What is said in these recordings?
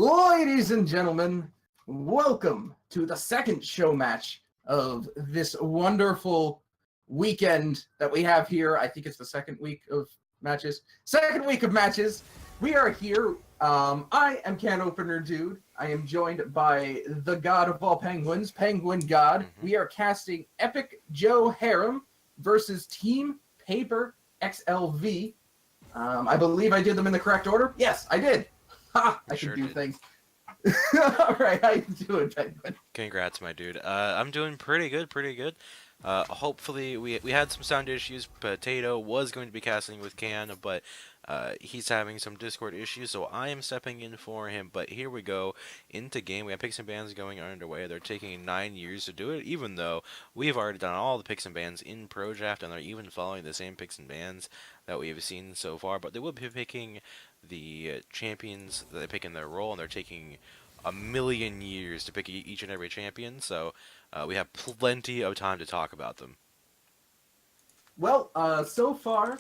Ladies and gentlemen, welcome to the second show match of this wonderful weekend that we have here. I think it's the second week of matches. Second week of matches. We are here. I am Can Opener Dude. I am joined by the god of all penguins, Penguin God. We are casting Epic Joe Harem versus Team Paper XLV. I believe I did them in the correct order. Yes, I did. Ha! I can do things. All right, how you doing, Penguin? Congrats, my dude. I'm doing pretty good, hopefully, we had some sound issues. Potato was going to be casting with Can, but he's having some Discord issues, so I am stepping in for him. But here we go into game. We have picks and bans going underway. They're taking 9 years to do it, even though we've already done all the picks and bans in Pro Draft, and they're even following the same picks and bans that we've seen so far. But they will be picking the champions that they pick in their role, and they're taking a million years to pick each and every champion, so we have plenty of time to talk about them. Well, so far,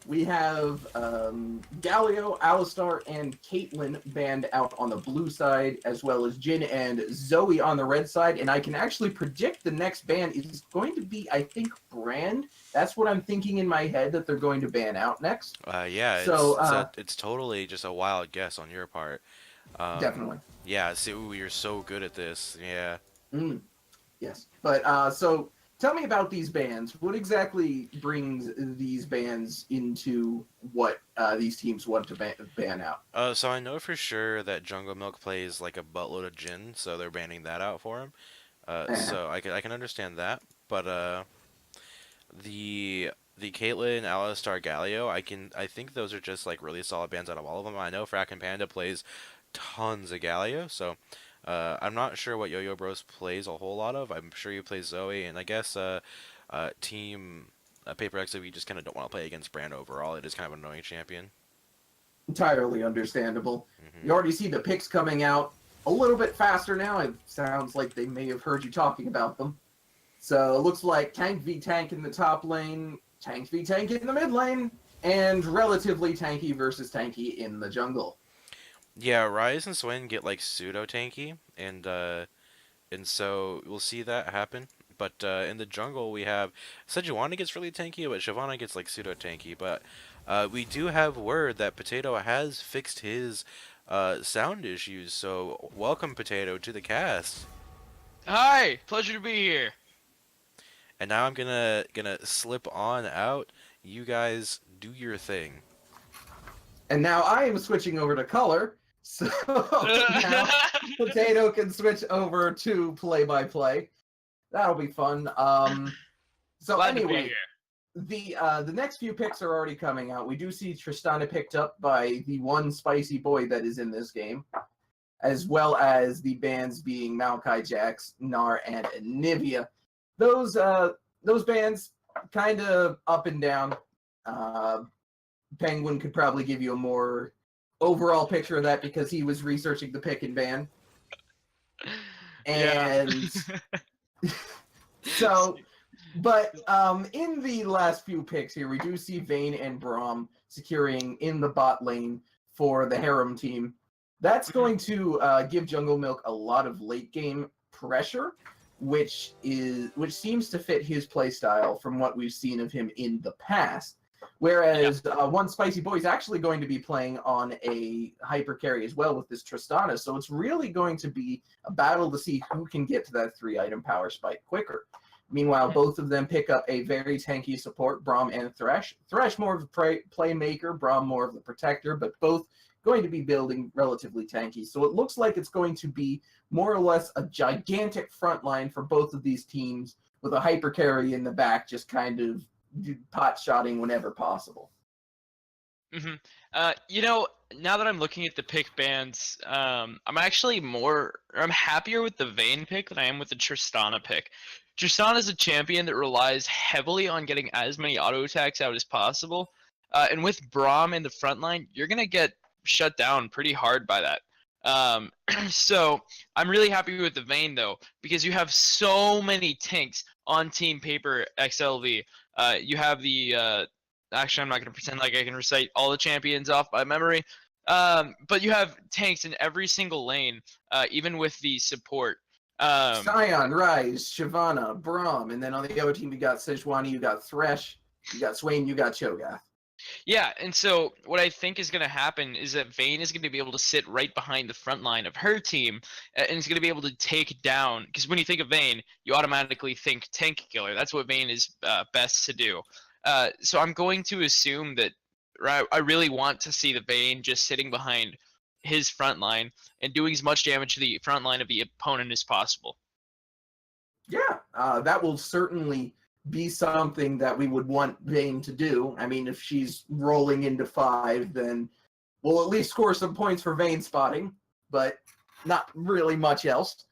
we have Galio, Alistar, and Caitlyn banned out on the blue side, as well as Jin and Zoe on the red side, and I can actually predict the next ban is going to be, I think, Brand. That's what I'm thinking in my head that they're going to ban out next. Yeah, so, it's totally just a wild guess on your part. Definitely. Yeah, see, ooh, you're so good at this. Yeah. Yes. But, so, tell me about these bands. What exactly brings these bands into what these teams want to ban out? So I know for sure that Jungle Milk plays like a buttload of Jin, so they're banning that out for him. So I can understand that. But, the Caitlyn, Alistar, Galio, I think those are just like really solid bans out of all of them. I know Frack and Panda plays tons of Galio, so I'm not sure what Yo-Yo Bros plays a whole lot of. I'm sure you play Zoe, and I guess Team Paper XLV just kind of don't want to play against Brand overall. It is kind of an annoying champion. Entirely understandable. You already see the picks coming out a little bit faster now. It sounds like they may have heard you talking about them. So it looks like Tank v Tank in the top lane, Tank v Tank in the mid lane, and relatively tanky versus tanky in the jungle. Yeah, Rise and Swain get like pseudo tanky, and so we'll see that happen. But in the jungle we have Sejuani gets really tanky, but Shyvana gets like pseudo tanky. But we do have word that Potato has fixed his sound issues. So welcome, Potato, to the cast. Hi, pleasure to be here. And now I'm gonna slip on out. You guys do your thing. And now I am switching over to color, so now Potato can switch over to play-by-play. That'll be fun. So Glad anyway, the next few picks are already coming out. We do see Tristana picked up by the one spicy boy that is in this game, as well as the bans being Maokai Jax, Gnar, and Nivea. Those bands kind of up and down. Penguin could probably give you a more overall picture of that because he was researching the pick and ban. And so, but in the last few picks here, we do see Vayne and Braum securing in the bot lane for the Harem team. That's going to give Jungle Milk a lot of late game pressure, which seems to fit his playstyle from what we've seen of him in the past. Whereas one spicy boy is actually going to be playing on a hyper carry as well with this Tristana, so it's really going to be a battle to see who can get to that 3-item power spike quicker. Meanwhile, both of them pick up a very tanky support, Braum and Thresh. Thresh more of a playmaker, Braum more of the protector, but both going to be building relatively tanky. So it looks like it's going to be more or less a gigantic front line for both of these teams with a hyper carry in the back, just kind of pot-shotting whenever possible. You know, now that I'm looking at the pick bands, I'm happier with the Vayne pick than I am with the Tristana pick. Tristana is a champion that relies heavily on getting as many auto attacks out as possible, and with Braum in the front line, you're gonna get shut down pretty hard by that. So I'm really happy with the Vayne though, because you have so many tanks on Team Paper XLV. You have the actually, I'm not going to pretend like I can recite all the champions off by memory. But you have tanks in every single lane, even with the support. Scion, Rise, Shyvana, Braum, and then on the other team you got Sejuani, you got Thresh, you got Swain, you got Cho'Gath. Yeah, and so what I think is going to happen is that Vayne is going to be able to sit right behind the front line of her team, and is going to be able to take down. Because when you think of Vayne, you automatically think tank killer. That's what Vayne is best to do. So I'm going to assume that I really want to see the Vayne just sitting behind his front line and doing as much damage to the front line of the opponent as possible. Yeah, that will certainly be something that we would want Vayne to do. I mean, if she's rolling into 5, then we'll at least score some points for Vayne spotting, but not really much else.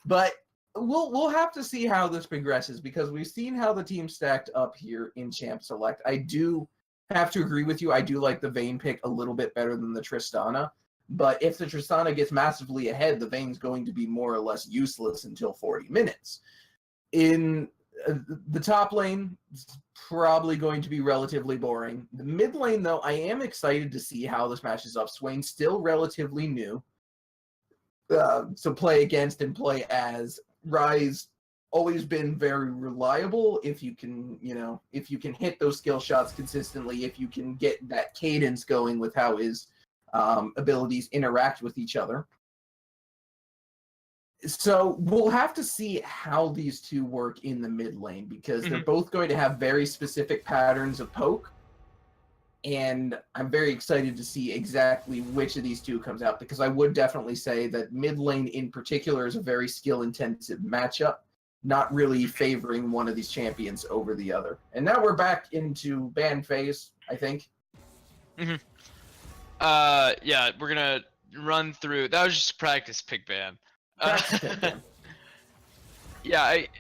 But we'll have to see how this progresses, because we've seen how the team stacked up here in Champ Select. I do have to agree with you. I do like the Vayne pick a little bit better than the Tristana. But if the Tristana gets massively ahead, the Vayne's going to be more or less useless until 40 minutes. In the top lane, it's probably going to be relatively boring. The mid lane, though, I am excited to see how this matches up. Swain's still relatively new. So play against and play as. Rise, always been very reliable. If you can, if you can hit those skill shots consistently, if you can get that cadence going with how his abilities interact with each other. So we'll have to see how these two work in the mid lane, because they're both going to have very specific patterns of poke. And I'm very excited to see exactly which of these two comes out, because I would definitely say that mid lane in particular is a very skill-intensive matchup, not really favoring one of these champions over the other. And now we're back into ban phase, I think. Yeah, we're gonna run through. That was just a practice pick ban. Yeah, it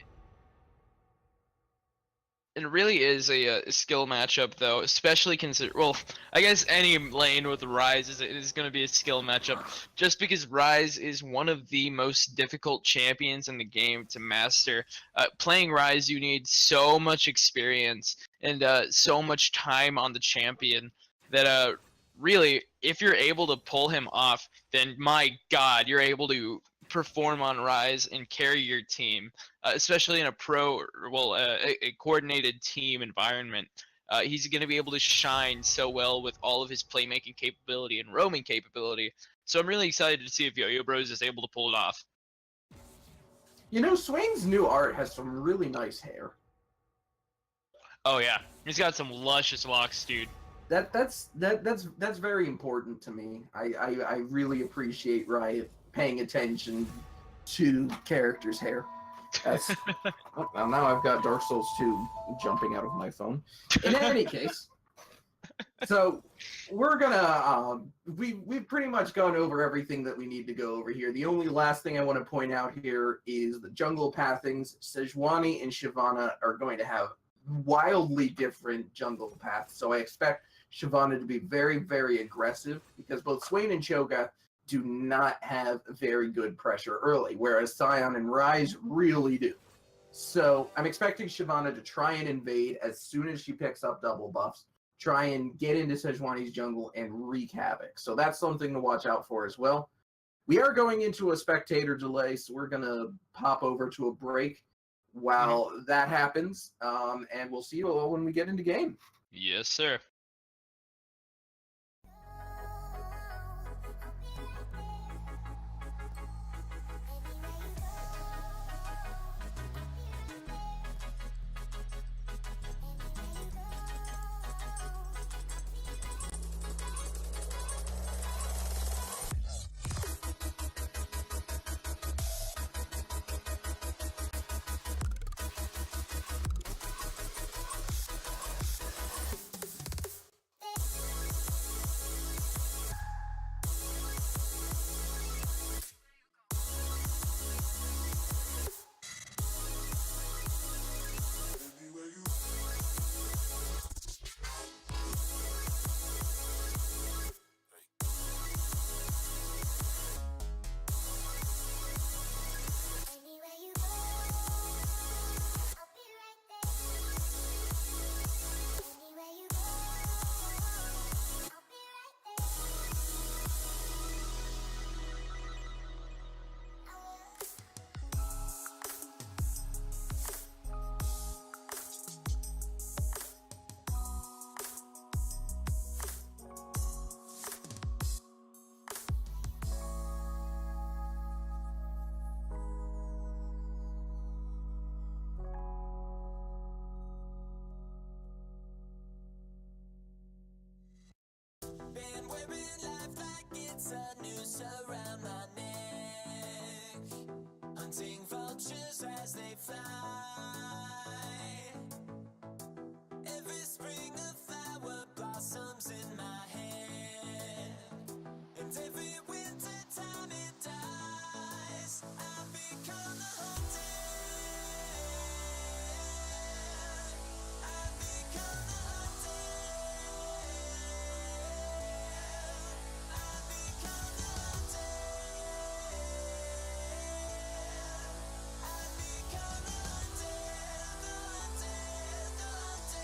really is a skill matchup, though, especially consider. Well, I guess any lane with Rise is going to be a skill matchup, just because Rise is one of the most difficult champions in the game to master. Playing Rise, you need so much experience and so much time on the champion that really, if you're able to pull him off, then my God, you're able to perform on Rise and carry your team, especially in a a coordinated team environment. He's going to be able to shine so well with all of his playmaking capability and roaming capability. So I'm really excited to see if Yo-Yo Bros is able to pull it off. Swain's new art has some really nice hair. Oh yeah, he's got some luscious locks, dude. That's very important to me. I really appreciate Riot paying attention to characters' hair. Well, now I've got Dark Souls 2 jumping out of my phone. In any case, so we're gonna we've pretty much gone over everything that we need to go over here. The only last thing I want to point out here is the jungle pathings. Sejuani and Shyvana are going to have wildly different jungle paths, so I expect Shyvana to be very, very aggressive, because both Swain and Cho'Gath do not have very good pressure early, whereas Scion and Rise really do. So I'm expecting Shyvana to try and invade as soon as she picks up double buffs, try and get into Sejuani's jungle and wreak havoc. So that's something to watch out for as well. We are going into a spectator delay, so we're going to pop over to a break while that happens, and we'll see you all when we get into game. Yes, sir. hunting vultures as they fly. Every spring a flower blossoms in my hand, and every winter time it dies. I've become the hunted. I've become the hunted. I've become the hunted. I've become the hunted, the hunted, the hunted.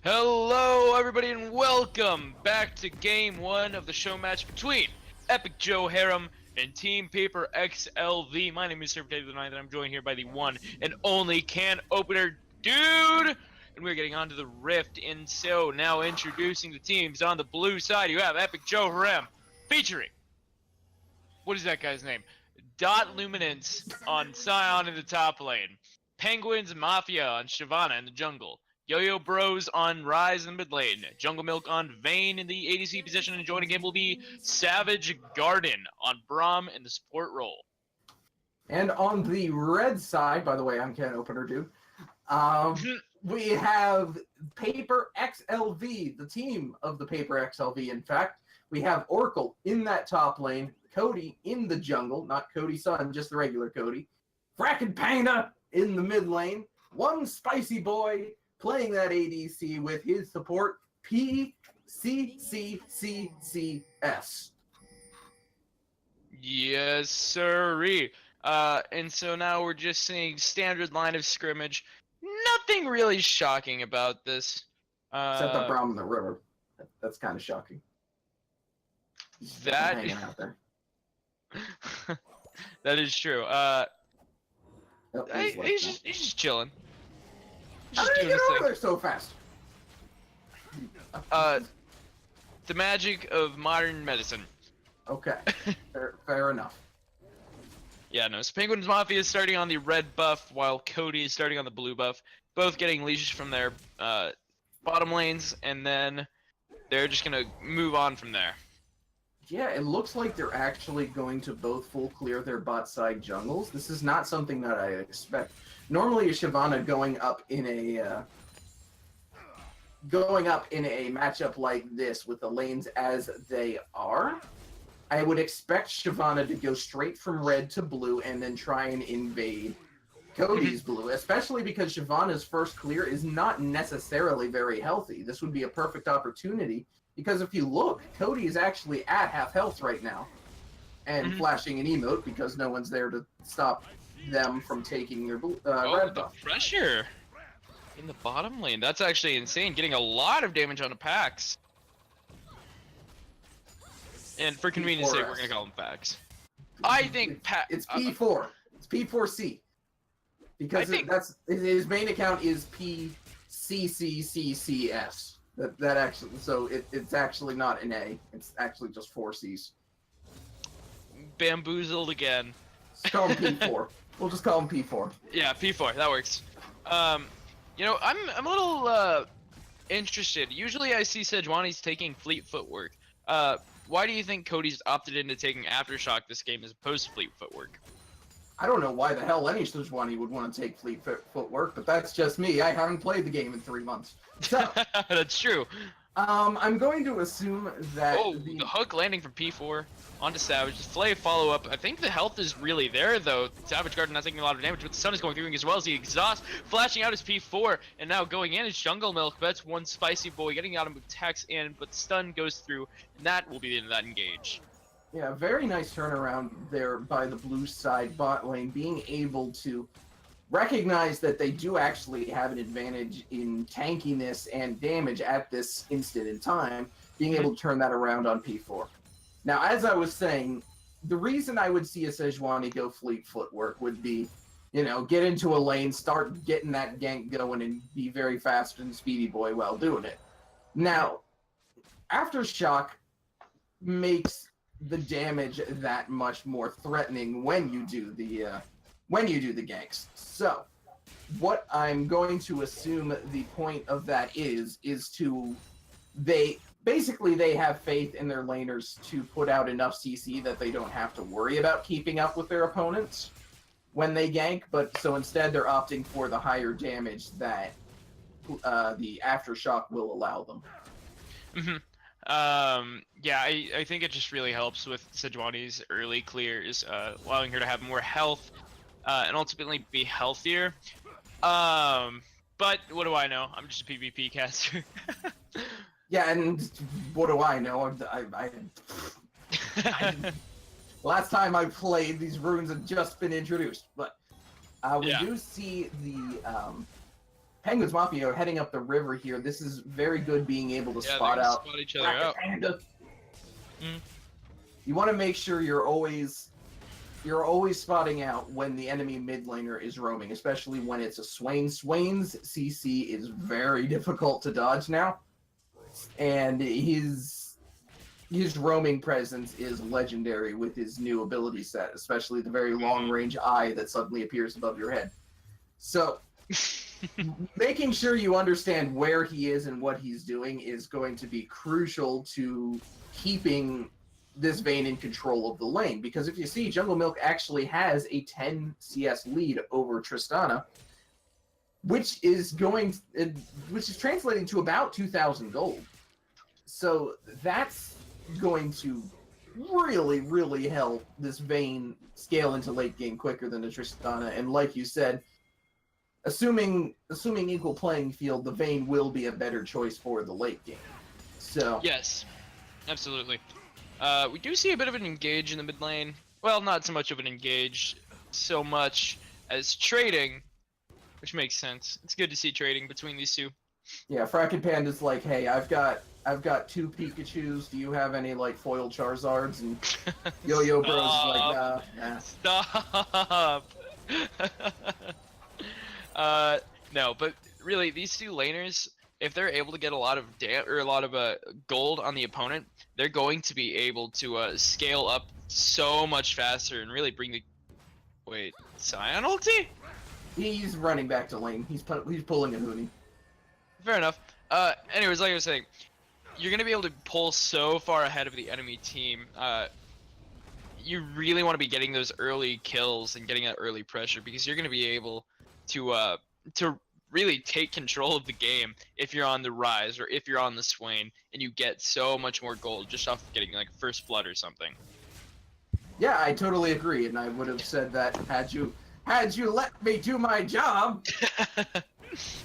Hello, everybody, and welcome back to Game 1 of the show match between Epic Joe Harem and Team Paper XLV. My name is Surfer Dave the Ninth, and I'm joined here by the one and only can opener dude. And we're getting onto the Rift. And so now introducing the teams on the blue side, you have Epic Joe Harem featuring, what is that guy's name? Dot Luminance on Scion in the top lane. Penguins Mafia on Shyvana in the jungle. Yo-Yo Bros on Rise in the mid lane. Jungle Milk on Vayne in the ADC position, and joining him will be Savage Garden on Braum in the support role. And on the red side, by the way, I'm can opener dude. We have Paper XLV, the team of the Paper XLV. In fact, we have Oracle in that top lane, Cody in the jungle, not Cody's son, just the regular Cody. Frackin' Panda in the mid lane. One spicy boy playing that ADC with his support, PCCCCS. Yes, sirree. And so now we're just seeing standard line of scrimmage. Nothing really shocking about this. Except the Braum in the river. That's kind of shocking. He's That- hanging out there. That is true. Oh, he's like that. He's just chilling. He's How just did he doing get his over thing. there so fast? The magic of modern medicine. Okay, fair enough. Yeah, no. So Penguins Mafia is starting on the red buff, while Cody is starting on the blue buff. Both getting leashes from their bottom lanes, and then they're just gonna move on from there. Yeah, it looks like they're actually going to both full clear their bot side jungles. This is not something that I expect. Normally, a Shyvana going up in a matchup like this with the lanes as they are, I would expect Shyvana to go straight from red to blue and then try and invade Cody's blue, especially because Shyvana's first clear is not necessarily very healthy. This would be a perfect opportunity, because if you look, Cody is actually at half health right now and flashing an emote because no one's there to stop them from taking their red The buff. pressure in the bottom lane. That's actually insane. Getting a lot of damage on a Pax. And for convenience sake, we're gonna call them Pax. I think It's P4. It's P4C. Because that's his main account is PCCCCS. That actually, so it's actually not an A. It's actually just 4 C's. Bamboozled again. Just call him P4. We'll just call him P4. Yeah, P4. That works. You know, I'm a little interested. Usually, I see Sejuani's taking fleet footwork. Why do you think Cody's opted into taking Aftershock this game as opposed to fleet footwork? I don't know why the hell any Sejuani would want to take fleet footwork, but that's just me. I haven't played the game in 3 months. So, That's true. I'm going to assume that Oh, the hook landing from P4 onto Savage. Flay follow up. I think the health is really there though. Savage Garden not taking a lot of damage, but the sun is going through as well as the exhaust. Flashing out his P4, and now going in is Jungle Milk. That's one spicy boy getting out of attacks in, but stun goes through, and that will be the end of that engage. Yeah, very nice turnaround there by the blue side bot lane, being able to recognize that they do actually have an advantage in tankiness and damage at this instant in time, being able to turn that around on P4. Now, as I was saying, the reason I would see a Sejuani go fleet footwork would be, you know, get into a lane, start getting that gank going, and be very fast and speedy boy while doing it. Now, Aftershock makes the damage that much more threatening when you do the ganks. So, what I'm going to assume the point of that is to they have faith in their laners to put out enough CC that they don't have to worry about keeping up with their opponents when they gank, but so instead they're opting for the higher damage that the Aftershock will allow them. Yeah, I think it just really helps with Sejuani's early clears, allowing her to have more health, and ultimately be healthier. But what do I know? I'm just a PvP caster. Yeah, and what do I know? Last time I played, these runes had just been introduced, but we do see the Penguins Mafia heading up the river here. This is very good, being able to spot out each other out. Panda. You want to make sure you're always spotting out when the enemy mid laner is roaming, especially when it's a Swain. Swain's CC is very difficult to dodge now, and his roaming presence is legendary with his new ability set, especially the very long range eye that suddenly appears above your head. So making sure you understand where he is and what he's doing is going to be crucial to keeping this Vayne in control of the lane, because if you see, Jungle Milk actually has a 10 CS lead over Tristana, which is translating to about 2,000 gold. So that's going to really, really help this Vayne scale into late game quicker than the Tristana. And like you said, assuming equal playing field, the Vayne will be a better choice for the late game. So Yes, absolutely. We do see a bit of an engage in the mid lane. Well, not so much of an engage, so much as trading, which makes sense. It's good to see trading between these two. yeah, Frack and Panda's like, hey, I've got I've got 2 Pikachus. Do you have any like foil Charizards? And Yo-Yo Bros is like, nah. Stop. No, but really, these two laners, if they're able to get a lot of gold on the opponent, they're going to be able to scale up so much faster and really bring the. Wait, Scion ulti? He's running back to lane. He's pulling a Hoonie. Fair enough. Anyways, like I was saying, you're gonna be able to pull so far ahead of the enemy team. You really want to be getting those early kills and getting that early pressure because you're gonna be able to really take control of the game if you're on the rise or if you're on the Swain, and you get so much more gold just off of getting like first blood or something. Yeah, I totally agree, and I would have said that had you let me do my job.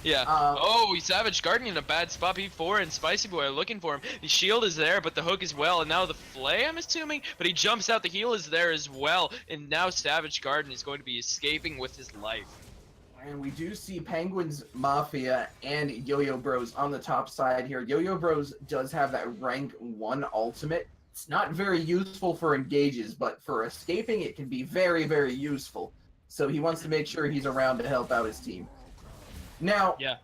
Yeah. Oh, Savage Garden in a bad spot. P4 and Spicy Boy are looking for him. The shield is there, but the hook as well. And now the flay, I'm assuming. But he jumps out. The heal is there as well. And now Savage Garden is going to be escaping with his life. And we do see Penguins Mafia and Yo-Yo Bros on the top side here. Yo-Yo Bros does have that rank 1 ultimate. It's not very useful for engages, but for escaping it can be very, very useful. So he wants to make sure he's around to help out his team. Now, Yeah.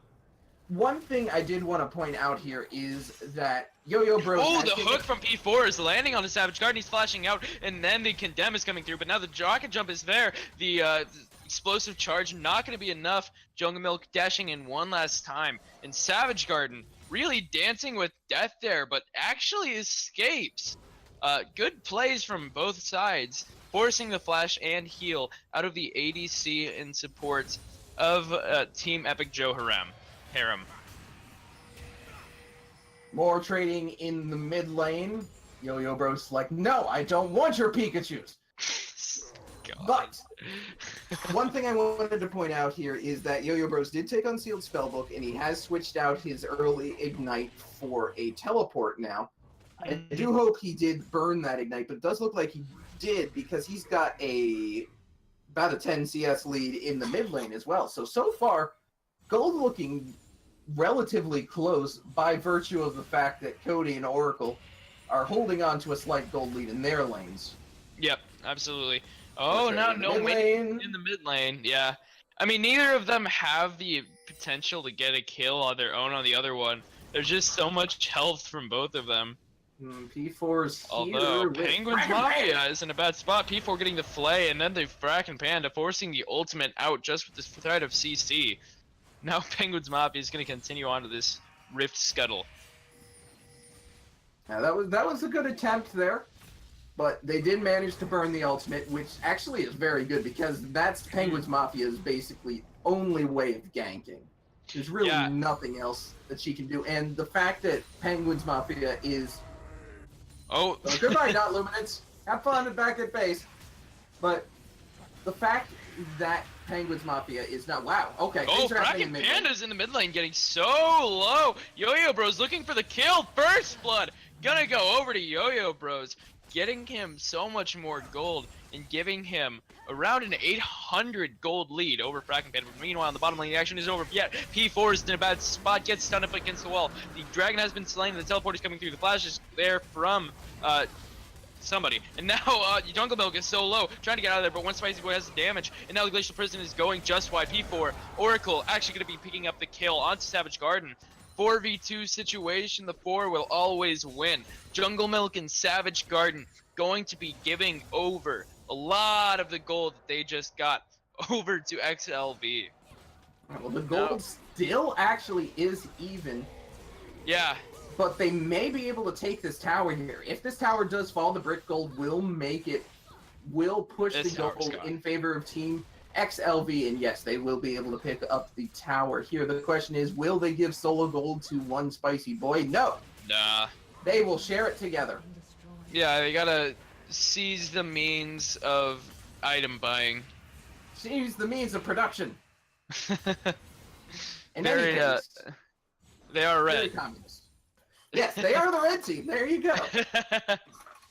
one thing I did want to point out here is that Yo-Yo Bros... Oh, the hook from P4 is landing on the Savage Garden. He's flashing out, and then the Condemn is coming through. But now the rocket jump is there. The explosive charge not going to be enough. Jungle Milk dashing in one last time. And Savage Garden really dancing with death there, but actually escapes. Good plays from both sides, forcing the flash and heal out of the ADC in support of Team Epic Joe Harem. More trading in the mid lane. Yo-Yo Bros like, no, I don't want your Pikachus. God. But one thing I wanted to point out here is that Yo-Yo Bros did take on Sealed Spellbook, and he has switched out his early Ignite for a teleport now. I do hope he did burn that Ignite, but it does look like he did because he's got about a 10 CS lead in the mid lane as well. So far, Gold looking relatively close by virtue of the fact that Cody and Oracle are holding on to a slight gold lead in their lanes. Yep, absolutely. Oh, That's now right, no mid minions lane. in the mid lane. Yeah. I mean, neither of them have the potential to get a kill on their own on the other one. There's just so much health from both of them. P4's here. Although with Penguins Dragon Mafia Panda. is in a bad spot. P4 getting the flay, and then the Frack Panda forcing the ultimate out just with this threat of CC. Now Penguins Mafia is going to continue on to this Rift Scuttle. Now, that was a good attempt there, but they did manage to burn the ultimate, which actually is very good because that's Penguins Mafia's basically only way of ganking. There's really Yeah. nothing else that she can do, and the fact that Penguins Mafia is Oh, goodbye, Dot Luminance. Have fun back at base. But the fact that Penguins Mafia is not okay. Oh, things are Frack happening and in mid lane. Panda's in the mid lane getting so low. Yo-Yo Bros looking for the kill. First blood. Gonna go over to Yo-Yo Bros. Getting him so much more gold and giving him around an 800 gold lead over Frack and Panda. Meanwhile, on the bottom lane, the action is over yet. P4 is in a bad spot, gets stunned up against the wall. The dragon has been slain, the teleport is coming through. The flash is there from somebody. And now Jungle Milk is so low, trying to get out of there, but one Spicy Boy has the damage. And now the Glacial Prison is going just wide. P4, Oracle actually going to be picking up the kill onto Savage Garden. 4v2 situation, the 4 will always win. Jungle Milk and Savage Garden going to be giving over a lot of the gold that they just got over to XLV. Well, the gold still actually is even, Yeah, but they may be able to take this tower here. If this tower does fall, the brick gold will push This the tower's gold gone. in favor of Team XLV, and yes, they will be able to pick up the tower here. The question is, will they give solo gold to one Spicy Boy? No, nah. they will share it together. Yeah, they gotta seize the means of item buying. She's the means of production. In Very, any case, they are very red. communist. Yes, they are the red team. There you go.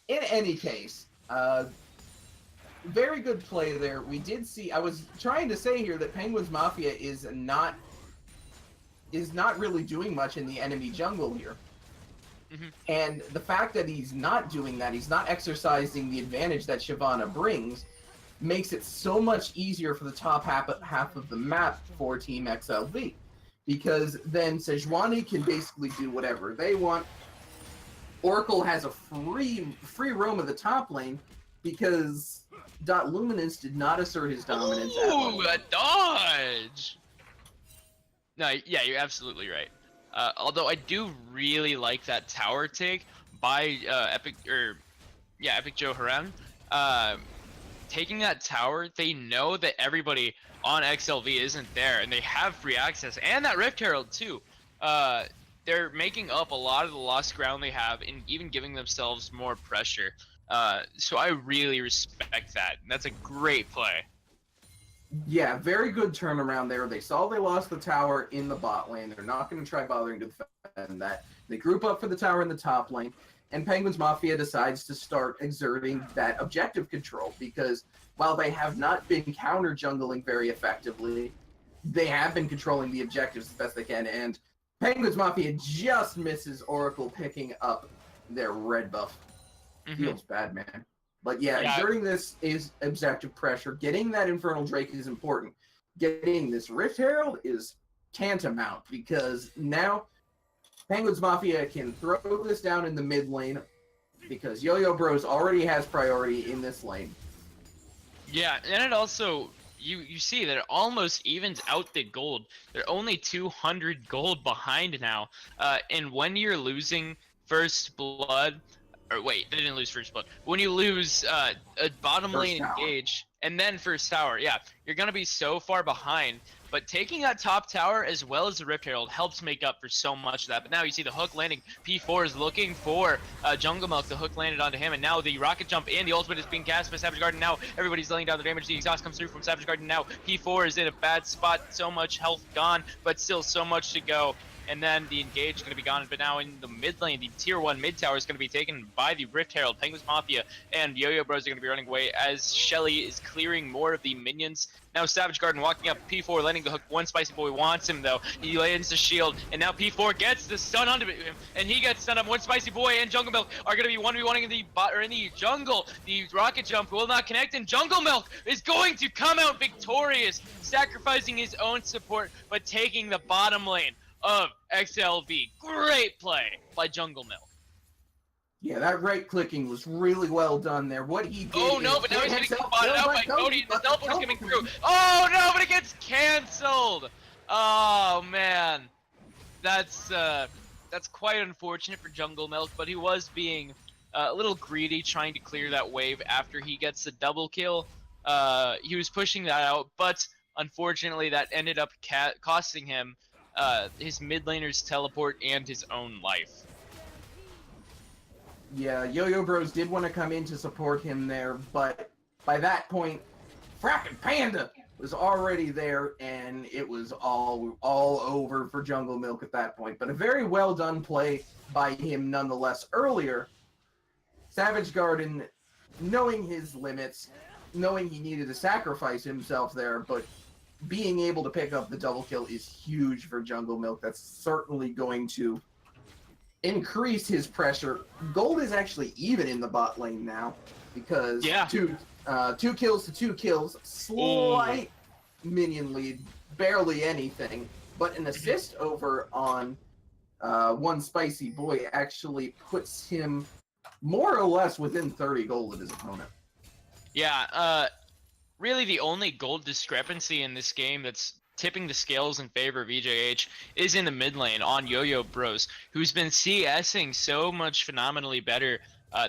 In any case, very good play there. We did see. I was trying to say here that Penguins Mafia is not really doing much in the enemy jungle here. And the fact that he's not doing that, he's not exercising the advantage that Shyvana brings, makes it so much easier for the top half of the map for Team XLV. Because then Sejuani can basically do whatever they want. Oracle has a free roam of the top lane because Luminous did not assert his dominance at level. Ooh, a dodge! No, yeah, you're absolutely right. Although I do really like that tower take by Epic Joe Harem. Taking that tower, they know that everybody on XLV isn't there, and they have free access, and that Rift Herald too. They're making up a lot of the lost ground they have, and even giving themselves more pressure. So I really respect that. That's a great play. Yeah, very good turnaround there. They saw they lost the tower in the bot lane. They're not going to try bothering to defend that. They group up for the tower in the top lane, and Penguins Mafia decides to start exerting that objective control because while they have not been counter jungling very effectively, they have been controlling the objectives as best they can, and Penguins Mafia just misses Oracle picking up their red buff. Feels bad, man. But yeah, exerting this is objective pressure. Getting that Infernal Drake is important. Getting this Rift Herald is tantamount because now Penguins Mafia can throw this down in the mid lane because Yo-Yo Bros already has priority in this lane. Yeah, and it also, you see that it almost evens out the gold. They're only 200 gold behind now. And when you're losing first blood, or wait, they didn't lose first blood. When you lose a bottom lane engage and then first tower, yeah, you're gonna be so far behind. But taking that top tower as well as the Rift Herald helps make up for so much of that. But now you see the hook landing. P4 is looking for Jungle Milk. The hook landed onto him, and now the rocket jump and the ultimate is being cast by Savage Garden. Now everybody's laying down the damage. The exhaust comes through from Savage Garden. Now P4 is in a bad spot. So much health gone, but still so much to go. And then the engage is going to be gone, but now in the mid lane, the tier 1 mid tower is going to be taken by the Rift Herald. Penguins Mafia and Yo-Yo Bros are going to be running away as Shelly is clearing more of the minions. Now Savage Garden walking up, P4 landing the hook. One Spicy Boy wants him though. He lands the shield, and now P4 gets the stun onto him, and he gets stunned up. One Spicy Boy and Jungle Milk are going to be 1v1ing in the bot or in the jungle. The rocket jump will not connect, and Jungle Milk is going to come out victorious, sacrificing his own support, but taking the bottom lane of XLV. Great play by Jungle Milk. Yeah, that right clicking was really well done there. What he did. Oh no, but now he's getting spotted out by Cody, and the teleport's coming through. Oh no, but it gets cancelled. Oh man, that's quite unfortunate for Jungle Milk, but he was being a little greedy, trying to clear that wave after he gets the double kill. He was pushing that out, but unfortunately, that ended up costing him his mid laner's teleport and his own life. Yeah, Yo-Yo Bros did want to come in to support him there, but by that point, frackin' Panda was already there, and it was all over for Jungle Milk at that point. But a very well done play by him nonetheless. Earlier, Savage Garden, knowing his limits, knowing he needed to sacrifice himself there, but being able to pick up the double kill is huge for Jungle Milk. That's certainly going to increase his pressure. Gold is actually even in the bot lane now because two kills to 2 kills, slight minion lead, barely anything, but an assist over on One Spicy Boy actually puts him more or less within 30 gold of his opponent. Yeah, really the only gold discrepancy in this game that's tipping the scales in favor of EJH is in the mid lane on Yo-Yo Bros, who's been CSing so much phenomenally better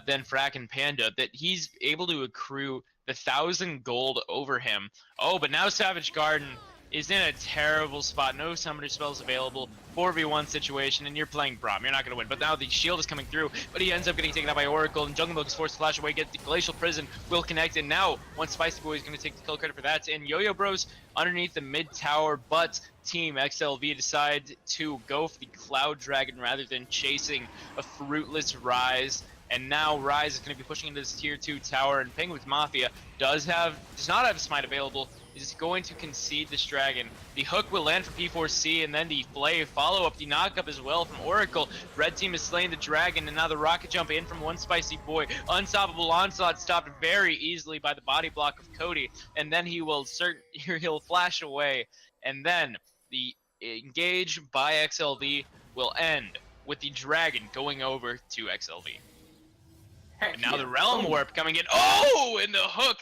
than Frack and Panda that he's able to accrue the 1,000 gold over him. Oh, but now Savage Garden is in a terrible spot. No summoner spells available. 4v1 situation, and you're playing Braum. You're not going to win. But now the shield is coming through, but he ends up getting taken out by Oracle, and Jungle Milk is forced to flash away, get the Glacial Prison, will connect, and now One Spicy Boy is going to take the kill credit for that. And Yo-Yo Bros underneath the mid tower, but Team XLV decide to go for the Cloud Dragon rather than chasing a fruitless Rise. And now Rise is going to be pushing into this tier 2 tower, and Penguins Mafia does not have Smite available, is going to concede this dragon. The hook will land for P4C, and then the flay follow up the knockup as well from Oracle. Red team has slain the dragon, and now the rocket jump in from one spicy boy. Unstoppable onslaught stopped very easily by the body block of Cody, and then he'll flash away, and then the engage by XLV will end with the dragon going over to XLV. And now the Realm Warp coming in. Oh, and the hook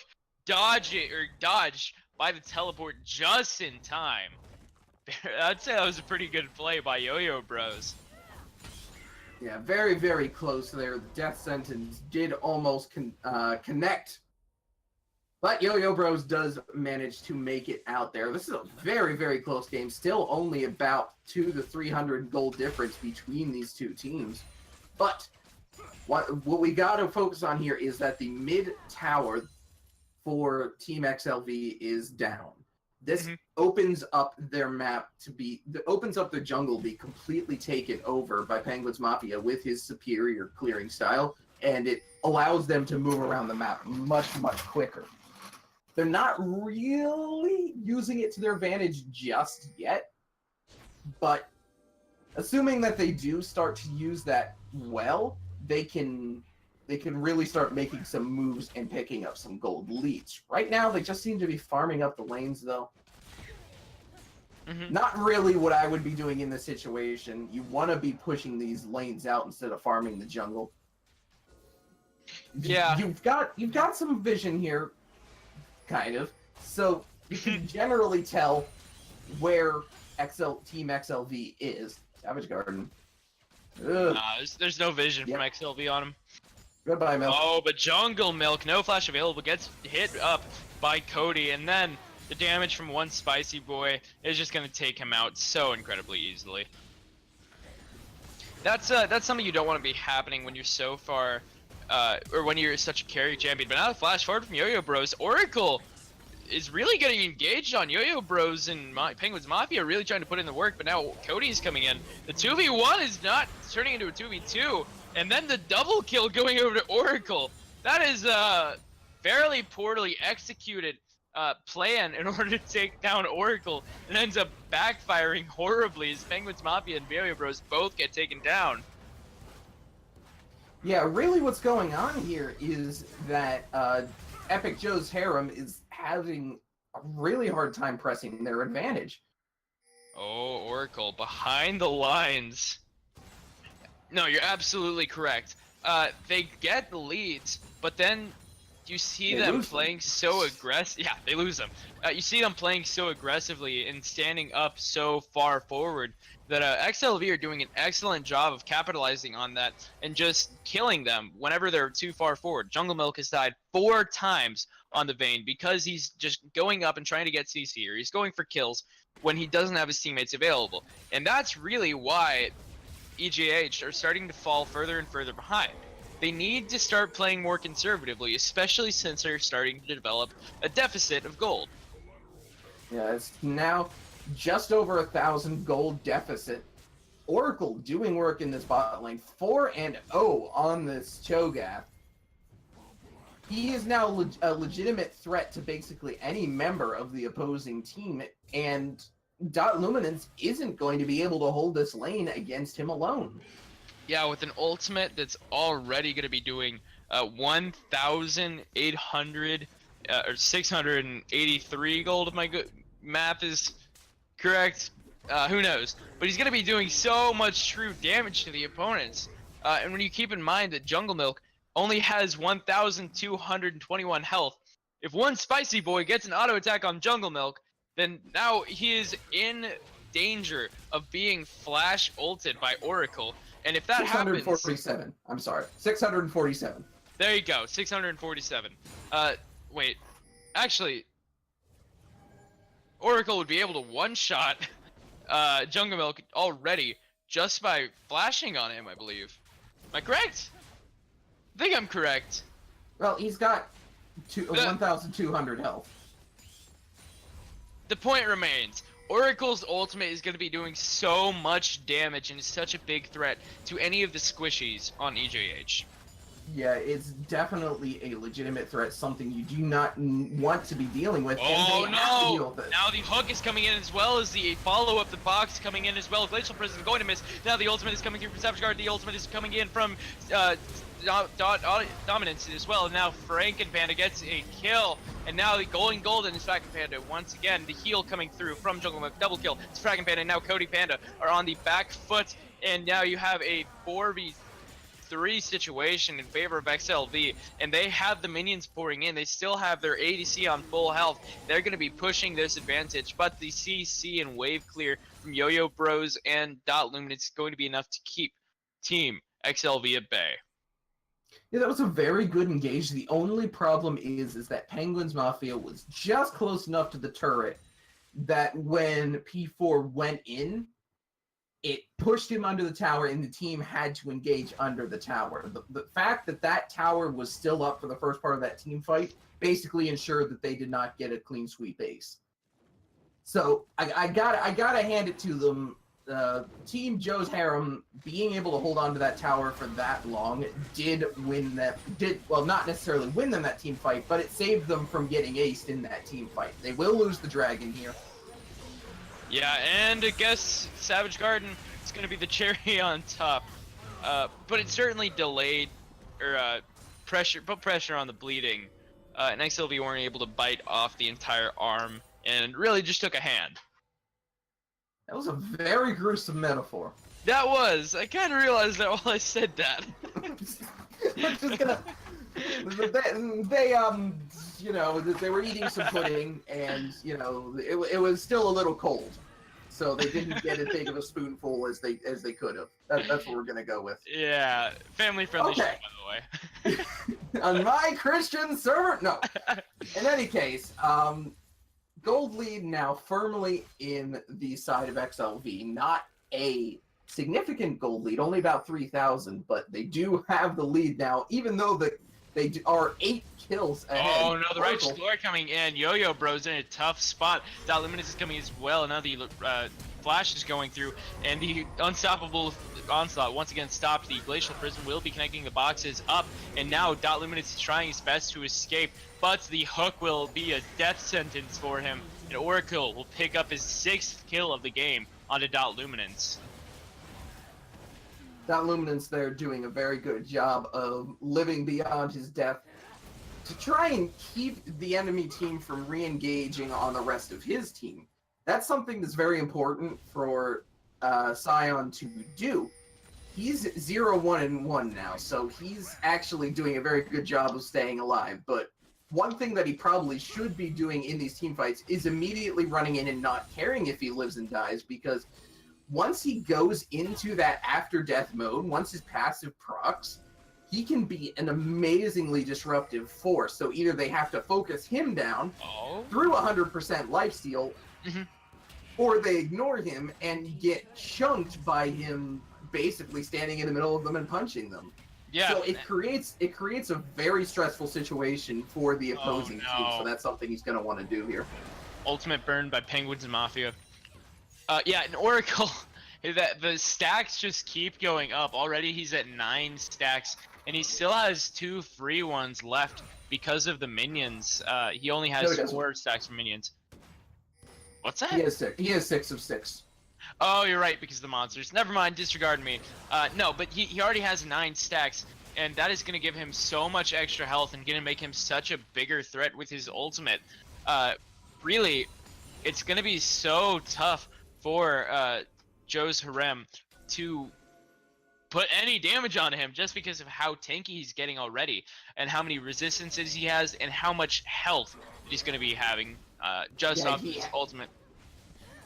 dodged by the teleport just in time. I'd say that was a pretty good play by Yo-Yo Bros. Yeah, very, very close there. The death sentence did almost connect. But Yo-Yo Bros does manage to make it out there. This is a very, very close game. Still only about 200 to 300 gold difference between these two teams. But what we got to focus on here is that the mid tower for Team XLV is down. This opens up their map opens up their jungle to be completely taken over by Penguins Mafia with his superior clearing style, and it allows them to move around the map much, much quicker. They're not really using it to their advantage just yet, but assuming that they do start to use that well, they can really start making some moves and picking up some gold leads. Right now, they just seem to be farming up the lanes, though. Not really what I would be doing in this situation. You want to be pushing these lanes out instead of farming the jungle. Yeah. You've got some vision here, kind of. So you can generally tell where Team XLV is. Savage Garden. Ugh. Nah, there's no vision from XLV on him. Goodbye, Milk. Oh, but Jungle Milk, no flash available, gets hit up by Cody, and then the damage from one spicy boy is just going to take him out so incredibly easily. That's something you don't want to be happening when you're so far, or when you're such a carry champion. But now the flash forward from Yo-Yo Bros, Oracle is really getting engaged on Yo-Yo Bros and Penguins Mafia, really trying to put in the work, but now Cody's coming in. The 2v1 is not turning into a 2v2, and then the double kill going over to Oracle. That is a fairly poorly executed plan in order to take down Oracle. It ends up backfiring horribly as Penguins Mafia and Yo-Yo Bros both get taken down. Yeah, really what's going on here is that Epic Joe's Harem is having a really hard time pressing their advantage. Oh, Oracle, behind the lines. No, you're absolutely correct. They get the leads, but then you see them playing so aggressive. Yeah, they lose them. You see them playing so aggressively and standing up so far forward that XLV are doing an excellent job of capitalizing on that and just killing them whenever they're too far forward. Jungle Milk has died 4 times on the Vayne because he's just going up and trying to get CC, or he's going for kills when he doesn't have his teammates available. And that's really why EJH are starting to fall further and further behind. They need to start playing more conservatively, especially since they're starting to develop a deficit of gold. Yeah, it's now just over 1,000 gold deficit. Oracle doing work in this bot lane, 4-0 on this Cho'Gath. He is now a legitimate threat to basically any member of the opposing team, and Luminance isn't going to be able to hold this lane against him alone. Yeah, with an ultimate that's already going to be doing 1,800 or 683 gold, if my math is correct. Who knows? But he's going to be doing so much true damage to the opponents. And when you keep in mind that Jungle Milk only has 1,221 health, if one spicy boy gets an auto attack on Jungle Milk, then now he is in danger of being flash ulted by Oracle. And if that 647. happens... I'm sorry. 647. There you go. 647. Wait. Actually, Oracle would be able to one-shot Jungle Milk already just by flashing on him, I believe. Am I correct? I think I'm correct. Well, he's got 1,200 health. The point remains. Oracle's ultimate is going to be doing so much damage and is such a big threat to any of the squishies on EJH. Yeah, it's definitely a legitimate threat, something you do not want to be dealing with. Oh and they have to deal no! with it. Now the hook is coming in as well as the follow-up, the box coming in as well. Glacial Prison is going to miss. Now the ultimate is coming through from Savage Guard. The ultimate is coming in from Dominance as well. Now Frankenpanda gets a kill. And now the going golden is Frankenpanda once again. The heal coming through from Jungle Milk. Double kill. It's Frankenpanda and now Cody Panda are on the back foot. And now you have a 4v3 situation in favor of XLV, and they have the minions pouring in. They still have their ADC on full health. They're going to be pushing this advantage, but the CC and wave clear from Yo-Yo Bros and Dot Luminance is going to be enough to keep Team XLV at bay. Yeah, that was a very good engage. The only problem is that Penguins Mafia was just close enough to the turret that when P4 went in, it pushed him under the tower, and the team had to engage under the tower. The fact that that tower was still up for the first part of that team fight basically ensured that they did not get a clean sweep ace. So I gotta hand it to them. Team Joe's Harem being able to hold on to that tower for that long did win them. Well, not necessarily win them that team fight, but it saved them from getting aced in that team fight. They will lose the dragon here. Yeah, and I guess Savage Garden is going to be the cherry on top. But it certainly delayed, or put pressure on the bleeding. And XLV weren't able to bite off the entire arm, and really just took a hand. That was a very gruesome metaphor. That was. I kind of realized that while I said that. I'm just gonna. They you know, they were eating some pudding, and you know, it was still a little cold, so they didn't get as big of a spoonful as they could have. That's what we're gonna go with. Yeah, family friendly show, Okay. by the way. On my Christian server, no. In any case, gold lead now firmly in the side of XLV. Not a significant gold lead, only about 3,000, but they do have the lead now, even though they are 8 kills ahead. Oh no, the right score coming in. Yo-Yo Bros in a tough spot. Dot Luminance is coming as well. Now the Flash is going through, and the unstoppable onslaught once again stopped. The Glacial Prison will be connecting the boxes up, and now Dot Luminance is trying his best to escape, but the hook will be a death sentence for him, and Oracle will pick up his 6th kill of the game onto Dot Luminance. Dot Luminance there doing a very good job of living beyond his death to try and keep the enemy team from re-engaging on the rest of his team. That's something that's very important for Sion to do. He's 0-1-1 now, so he's actually doing a very good job of staying alive. But one thing that he probably should be doing in these team fights is immediately running in and not caring if he lives and dies, because once he goes into that after-death mode, once his passive procs, he can be an amazingly disruptive force. So either they have to focus him down through 100% lifesteal, or they ignore him and get chunked by him basically standing in the middle of them and punching them. Yeah. So it creates a very stressful situation for the opposing team. So that's something he's going to want to do here. Ultimate burn by Penguins and Mafia. Yeah, and Oracle, the stacks just keep going up. Already he's at 9 stacks, and he still has 2 free ones left because of the minions. He only has 4 stacks for minions. What's that? He has 6 of 6. Oh, you're right, because of the monsters. Never mind, disregard me. No, but he already has 9 stacks, and that is going to give him so much extra health and going to make him such a bigger threat with his ultimate. Really, it's going to be so tough for Joe's Harem to put any damage on him just because of how tanky he's getting already, and how many resistances he has, and how much health he's going to be having just off his ultimate.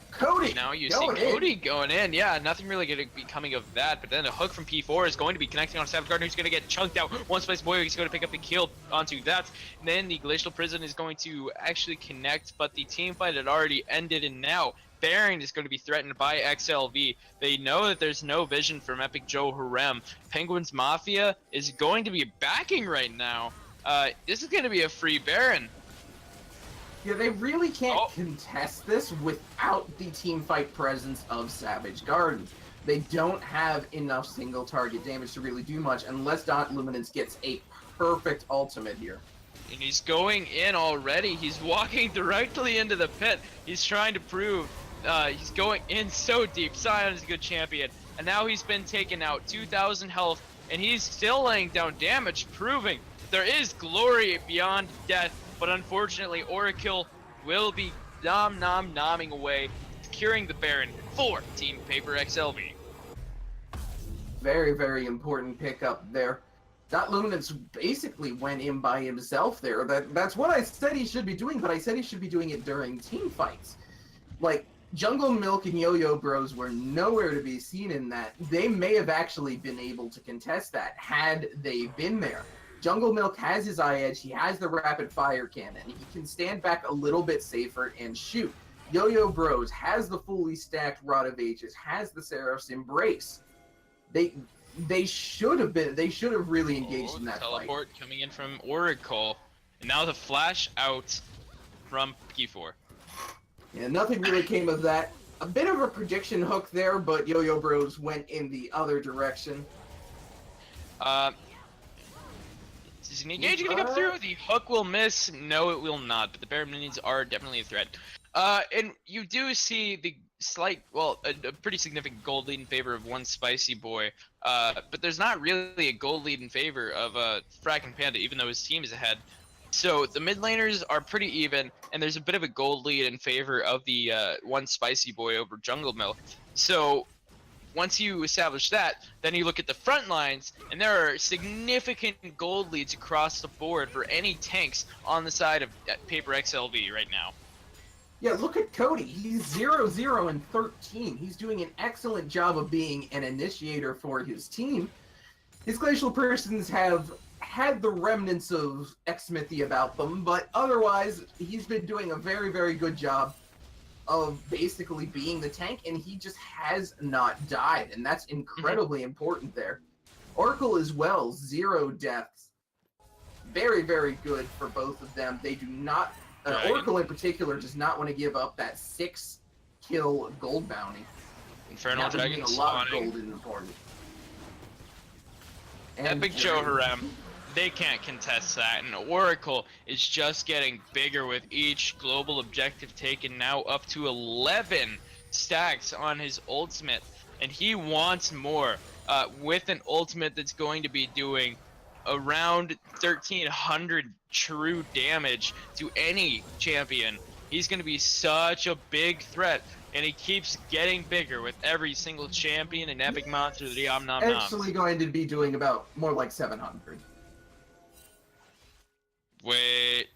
Cody! Now you see Cody going in. Yeah, nothing really going to be coming of that, but then a hook from P4 is going to be connecting on Savage Garden, who's going to get chunked out. One Space Boy is going to pick up the kill onto that. And then the Glacial Prison is going to actually connect, but the team fight had already ended, and now Baron is going to be threatened by XLV. They know that there's no vision from Epic Joe Harem. Penguins Mafia is going to be backing right now. This is going to be a free Baron. Yeah, they really can't contest this without the team fight presence of Savage Garden. They don't have enough single target damage to really do much unless Dot Luminance gets a perfect ultimate here. And he's going in already. He's walking directly into the pit. He's trying to prove he's going in so deep. Sion is a good champion. And now he's been taken out. 2,000 health. And he's still laying down damage, proving there is glory beyond death. But unfortunately, Oracle will be nomming away, securing the Baron for Team Paper XLV. Very, very important pickup there. Dot Luminance basically went in by himself there. That's what I said he should be doing, but I said he should be doing it during team fights. Like, Jungle Milk and Yo-Yo Bros were nowhere to be seen in that. They may have actually been able to contest that had they been there. Jungle Milk has his eye edge, he has the rapid fire cannon, he can stand back a little bit safer and shoot. Yo-Yo Bros has the fully stacked Rod of Ages, has the Seraph's Embrace. They should have really engaged in that teleport fight. coming in from Oracle. And now the flash out from P4. Yeah, nothing really came of that. A bit of a prediction hook there, but Yo-Yo Bros went in the other direction. Is an engage gonna come through? The hook will miss. No, it will not. But the Baron minions are definitely a threat. And you do see the slight, well, a pretty significant gold lead in favor of one spicy boy. But there's not really a gold lead in favor of Frackin' Panda, even though his team is ahead. So the mid laners are pretty even, and there's a bit of a gold lead in favor of the one spicy boy over Jungle Milk. So once you establish that, then you look at the front lines, and there are significant gold leads across the board for any tanks on the side of Paper XLV right now. Yeah, look at Cody. He's 0-0 and 13. He's doing an excellent job of being an initiator for his team. His Glacial Persons have had the remnants of X-Smithy about them, but otherwise, he's been doing a very, very good job of basically being the tank, and he just has not died, and that's incredibly important there. Oracle as well, 0 deaths. Very, very good for both of them. They do not... Oracle in particular does not want to give up that 6-kill gold bounty. Infernal Dragon a lot of spawning. gold is important. And Epic Joe Harem, they can't contest that, and Oracle is just getting bigger with each global objective taken, now up to 11 stacks on his ultimate, and he wants more with an ultimate that's going to be doing around 1,300 true damage to any champion. He's going to be such a big threat, and he keeps getting bigger with every single champion and epic monster that he noms. Actually going to be doing about more like 700. Wait.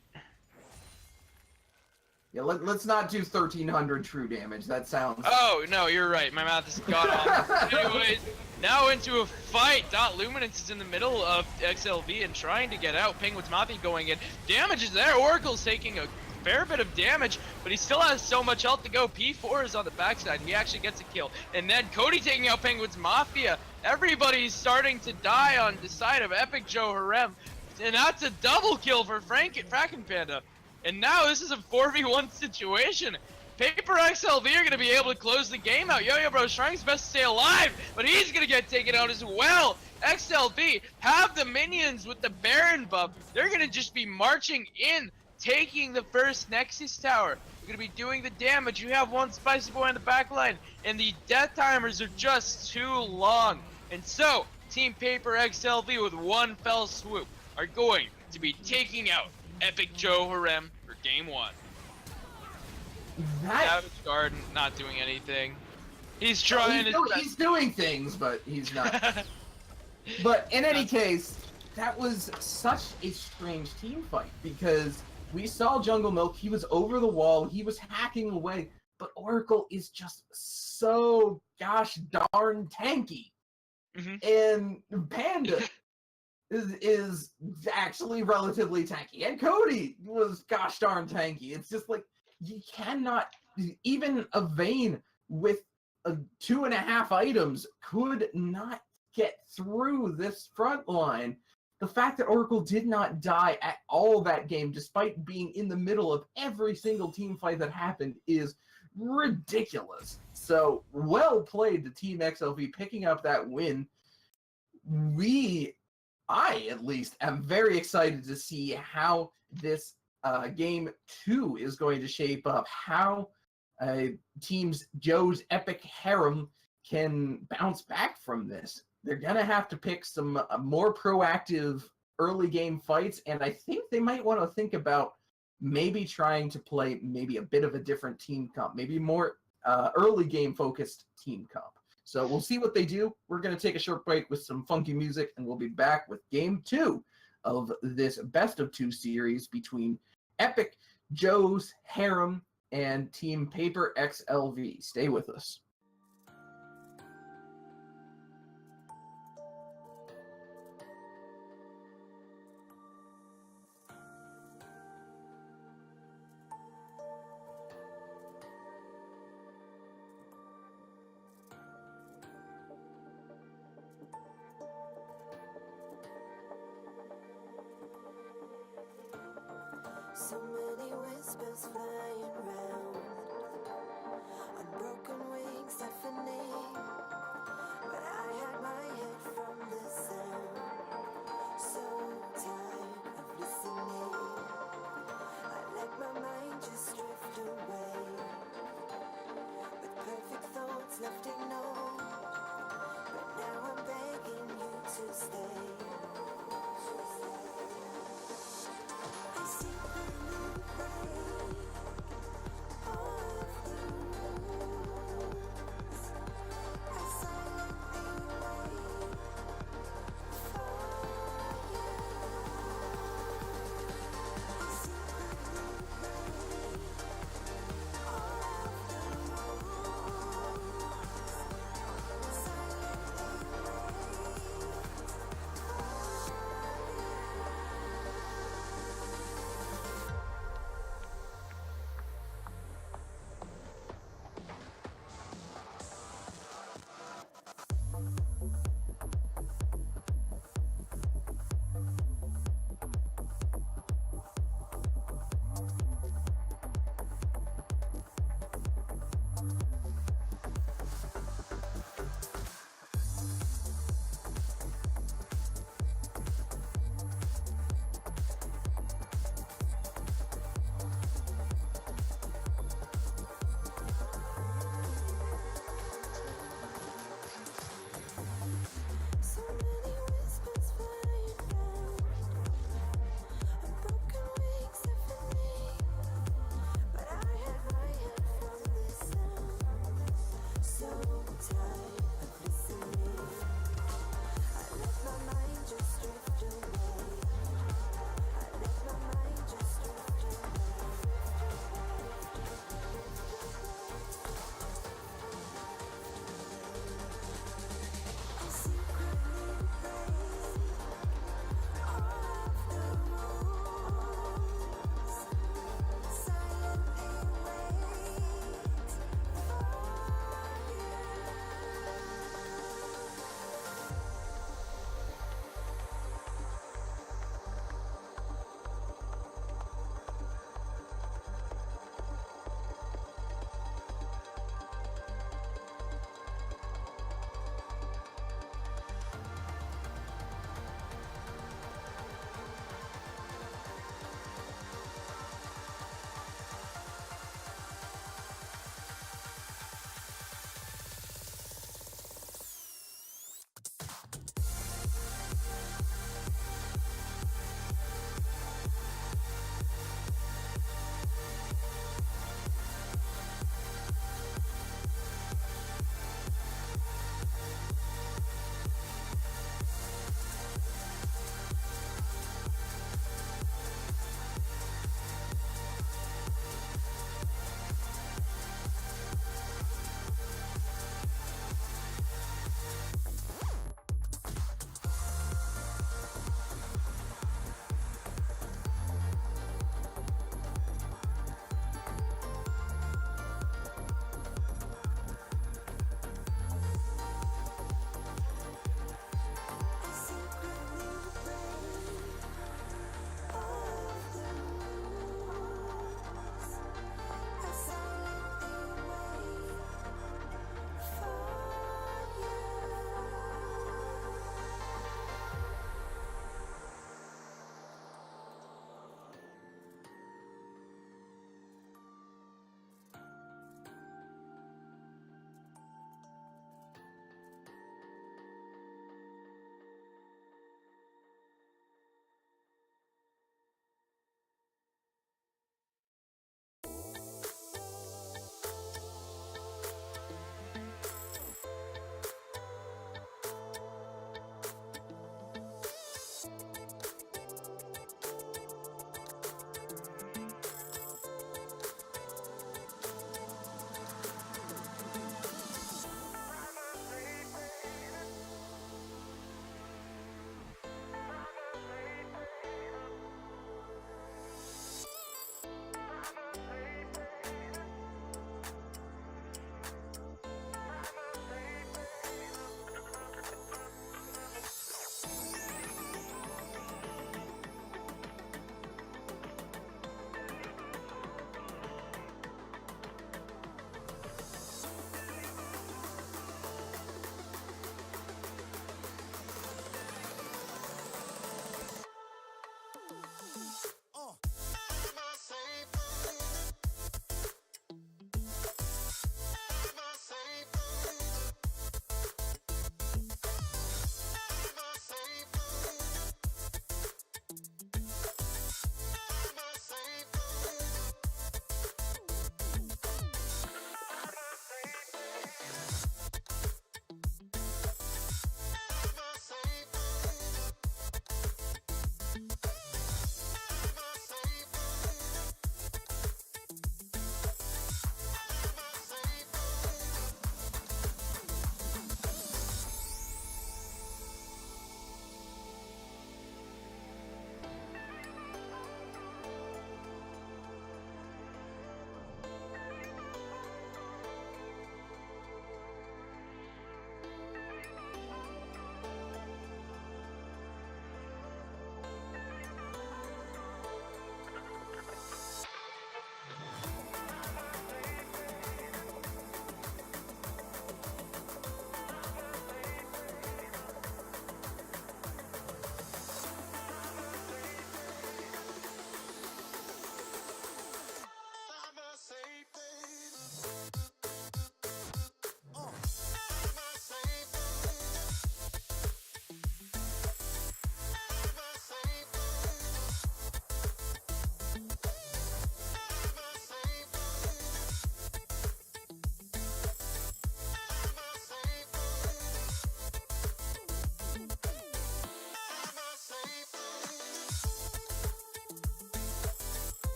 Yeah, let's not do 1,300 true damage. That sounds... Oh, no, you're right. My mouth is gone off. Anyways, now into a fight. Dot Luminance is in the middle of XLV and trying to get out. Penguin's Mafia going in. Damage is there. Oracle's taking a fair bit of damage, but he still has so much health to go. P4 is on the backside. He actually gets a kill. And then Cody taking out Penguin's Mafia. Everybody's starting to die on the side of Epic Joe Harem. And that's a double kill for Frackin' Panda. And now this is a 4v1 situation. Paper XLV are going to be able to close the game out. Yo-Yo Bros trying his best to stay alive, but he's going to get taken out as well. XLV have the minions with the Baron buff. They're going to just be marching in, taking the first Nexus Tower. They're going to be doing the damage. You have one spicy boy in the back line, and the death timers are just too long. And so, Team Paper XLV with one fell swoop are going to be taking out Epic Joe Harem for game 1. Savage Garden not doing anything. He's trying he's doing things, but he's not. But in any case, that was such a strange team fight because we saw Jungle Milk, he was over the wall, he was hacking away, but Oracle is just so gosh darn tanky. And Panda is actually relatively tanky, and Cody was gosh darn tanky. It's just like you cannot, even a Vayne with 2.5 items could not get through this front line. The fact that Oracle did not die at all that game, despite being in the middle of every single team fight that happened, is ridiculous. So well played to Team XLV picking up that win. I at least am very excited to see how this game 2 is going to shape up, how teams Joe's Epic Harem can bounce back from this. They're going to have to pick some more proactive early game fights, and I think they might want to think about maybe trying to play maybe a bit of a different team comp, maybe more early game focused team comp. So we'll see what they do. We're going to take a short break with some funky music, and we'll be back with game 2 of this best of 2 series between Epic Joe's Harem and Team Paper XLV. Stay with us. So many whispers flying round, unbroken wings deafening, but I had my head from the sound, so tired of listening. I let my mind just drift away, with perfect thoughts left ignored, but now I'm begging you to stay. I see the rain of the rose. I silently wait for you. I see the rain of the rose. Silently wait for you.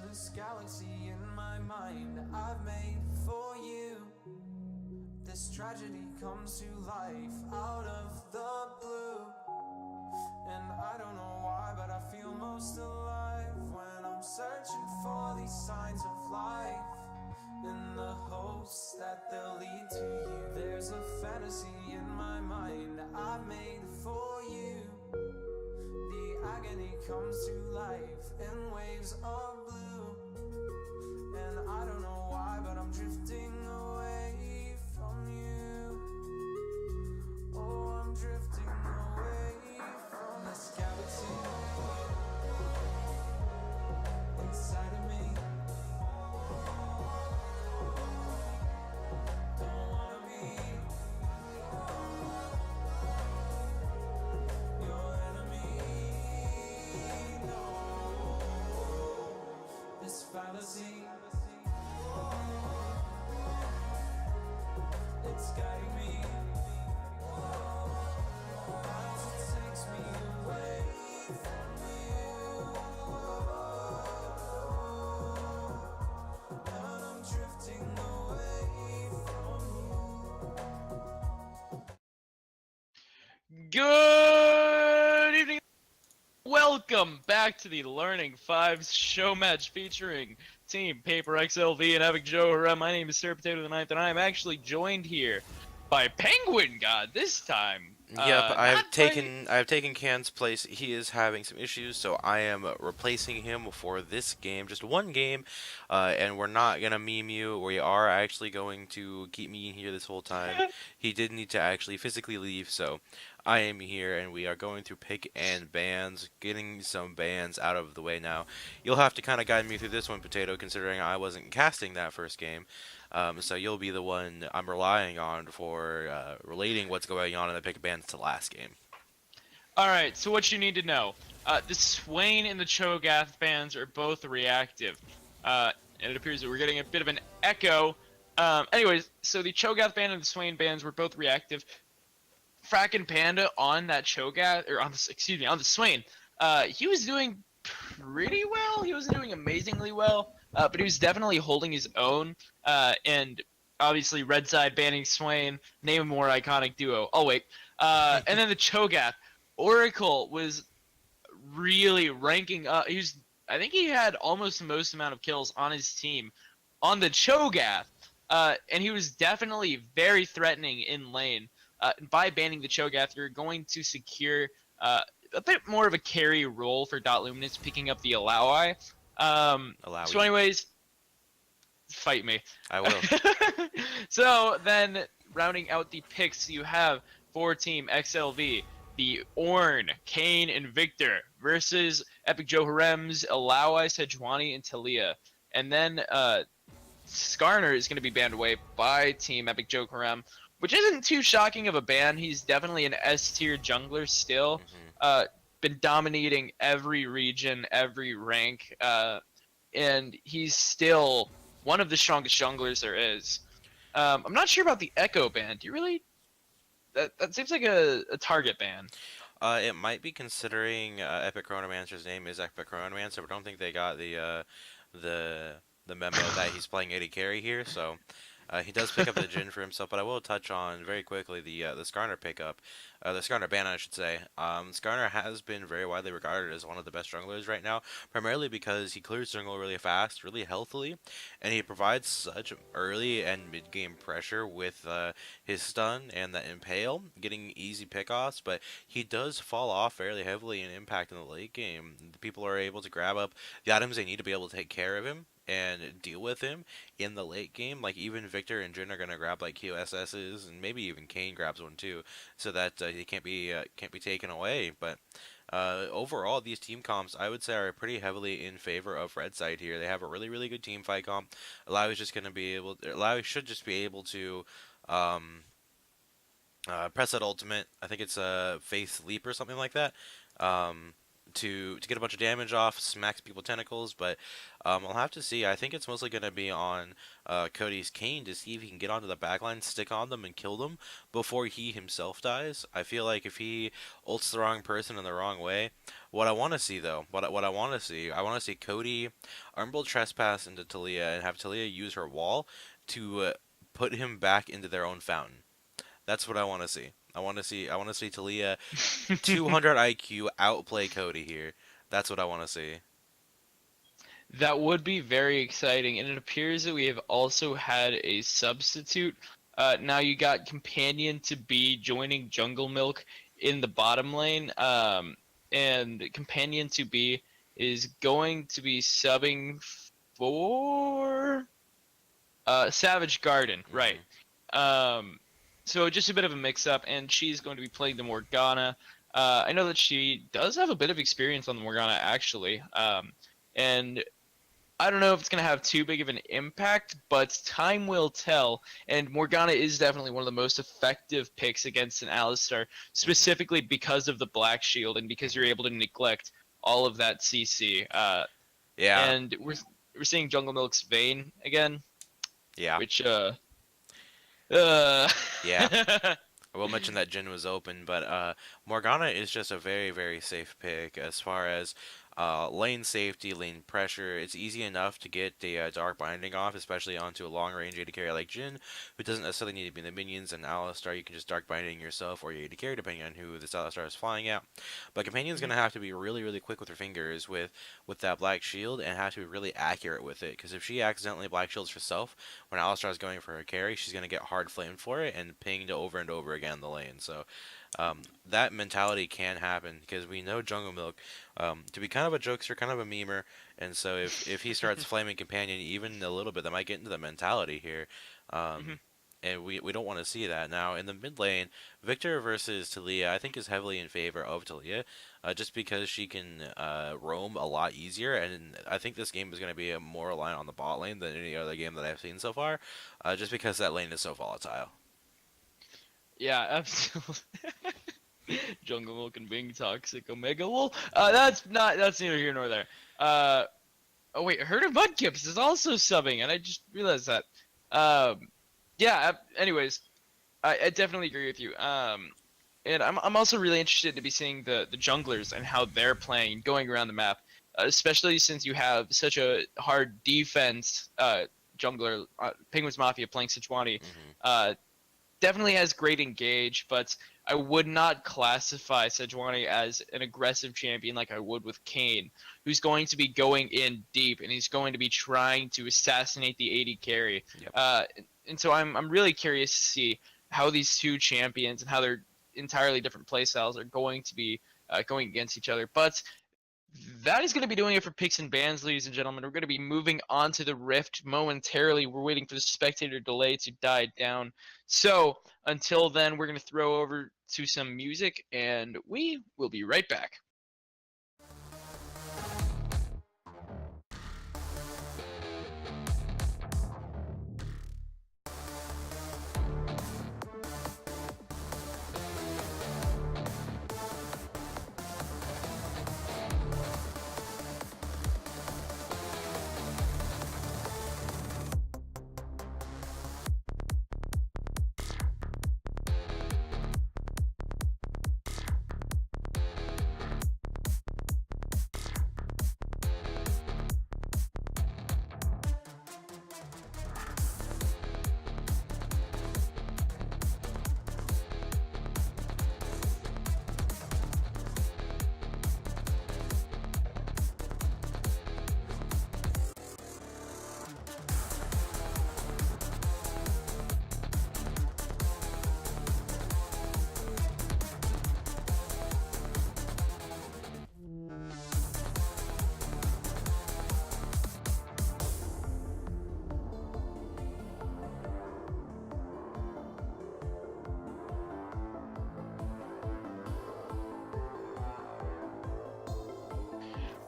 this galaxy in my mind I've made for you. This tragedy comes to life out of the blue, and I don't know why, but I feel most alive when I'm searching for these signs of life, in the hopes that they'll lead to you. There's a fantasy in my mind I've made for you. The agony comes to life in waves of blue, and I don't know why, but I'm drifting away from you. Oh, I'm drifting away from this galaxy inside of me. Good evening. Welcome back to the Learning Fives show match featuring Team Paper XLV and Epic Joe Harem. My name is Sir Potato the Ninth, and I am actually joined here by Penguin God this time. Yep, I have not by- taken Can's place. He is having some issues, so I am replacing him for this game, just one game. And we're not gonna meme you. We are actually going to keep me here this whole time. He did need to actually physically leave, so I am here, and we are going through pick and bans, getting some bans out of the way now. You'll have to kind of guide me through this one, Potato, considering I wasn't casting that first game. So you'll be the one I'm relying on for relating what's going on in the pick and bans to last game. Alright, so what you need to know. The Swain and the Cho'Gath bands are both reactive. And it appears that we're getting a bit of an echo. Anyways, so the Cho'Gath band and the Swain bands were both reactive. Frackin' Panda on that Cho'Gath, or on the Swain, he was doing pretty well. He wasn't doing amazingly well, but he was definitely holding his own. And obviously, Red Side banning Swain, name a more iconic duo. Oh wait, and then the Cho'Gath, Oracle was really ranking up. I think he had almost the most amount of kills on his team on the Cho'Gath, and he was definitely very threatening in lane. By banning the Cho'Gath, you're going to secure a bit more of a carry role for Luminous, picking up the Allowi. So anyways, fight me. I will. So then, rounding out the picks, you have for Team XLV, the Ornn, Kane, and Victor versus Epic Joe Harem's Allowi, Sejuani, and Talia. And then Skarner is going to be banned away by Team Epic Joe Harem, which isn't too shocking of a ban. He's definitely an S-tier jungler still. Been dominating every region, every rank, and he's still one of the strongest junglers there is. I'm not sure about the Echo ban. Do you really? That seems like a target ban. It might be, considering Epic Chronomancer's name is Epic Chronomancer, but I don't think they got the memo that he's playing AD carry here, so he does pick up the Jhin for himself. But I will touch on very quickly the Skarner pickup, the Skarner ban, I should say. Skarner has been very widely regarded as one of the best junglers right now, primarily because he clears jungle really fast, really healthily, and he provides such early and mid-game pressure with his stun and the impale, getting easy pickoffs. But he does fall off fairly heavily in impact in the late game. People are able to grab up the items they need to be able to take care of him and deal with him in the late game. Like, even Victor and Jhin are gonna grab like QSS's, and maybe even Kane grabs one too, so that he can't be taken away. But overall, these team comps, I would say, are pretty heavily in favor of Red Side here. They have a really, really good team fight comp. Alawi should just be able to press that ultimate. I think it's a Faith Leap or something like that. To get a bunch of damage off, smacks people tentacles, but I'll have to see. I think it's mostly going to be on Cody's Kane to see if he can get onto the backline, stick on them, and kill them before he himself dies. I feel like if he ults the wrong person in the wrong way, what I want to see though, I want to see Cody Armbold trespass into Talia and have Talia use her wall to put him back into their own fountain. That's what I want to see. I want to see Talia 200 IQ outplay Cody here. That's what I want to see. That would be very exciting, and it appears that we have also had a substitute. Now you got Companion to be joining Jungle Milk in the bottom lane, and Companion to be is going to be subbing for Savage Garden, right? So just a bit of a mix-up, and she's going to be playing the Morgana. I know that she does have a bit of experience on the Morgana, actually, and I don't know if it's going to have too big of an impact, but time will tell, and Morgana is definitely one of the most effective picks against an Alistar, specifically because of the Black Shield and because you're able to neglect all of that CC. Yeah. And we're seeing Jungle Milk's Vayne again. Yeah. Which, Yeah. I will mention that Jhin was open, but Morgana is just a very, very safe pick as far as lane safety, lane pressure. It's easy enough to get the Dark Binding off, especially onto a long-range AD carry like Jhin, who doesn't necessarily need to be in the minions, and Alistar, you can just Dark Binding yourself or your AD carry, depending on who this Alistar is flying at. But Companion's going to have to be really, really quick with her fingers with that Black Shield, and have to be really accurate with it, because if she accidentally Black Shields herself when Alistar is going for her carry, she's going to get hard flamed for it and pinged over and over again in the lane. So that mentality can happen, because we know Jungle Milk to be kind of a jokester, kind of a memer, and so if he starts flaming Companion even a little bit, that might get into the mentality here. And we don't want to see that. Now, in the mid lane, Victor versus Taliyah, I think, is heavily in favor of Taliyah, just because she can roam a lot easier, and I think this game is going to be more aligned on the bot lane than any other game that I've seen so far, just because that lane is so volatile. Yeah, absolutely. Jungle Milk and being toxic Omega. Well, that's neither here nor there. Oh wait, Herd of Mudkips is also subbing, and I just realized that. Yeah. Anyways, I definitely agree with you. And I'm also really interested to be seeing the junglers and how they're playing, going around the map, especially since you have such a hard defense jungler, Penguins Mafia playing Sejuani. Definitely has great engage, but I would not classify Sejuani as an aggressive champion like I would with Kayn, who's going to be going in deep, and he's going to be trying to assassinate the AD carry. Yep. And so I'm really curious to see how these two champions and how their entirely different playstyles are going to be going against each other. But that is going to be doing it for picks and bans, ladies and gentlemen. We're going to be moving on to the Rift momentarily. We're waiting for the spectator delay to die down. So until then, we're going to throw over to some music, and we will be right back.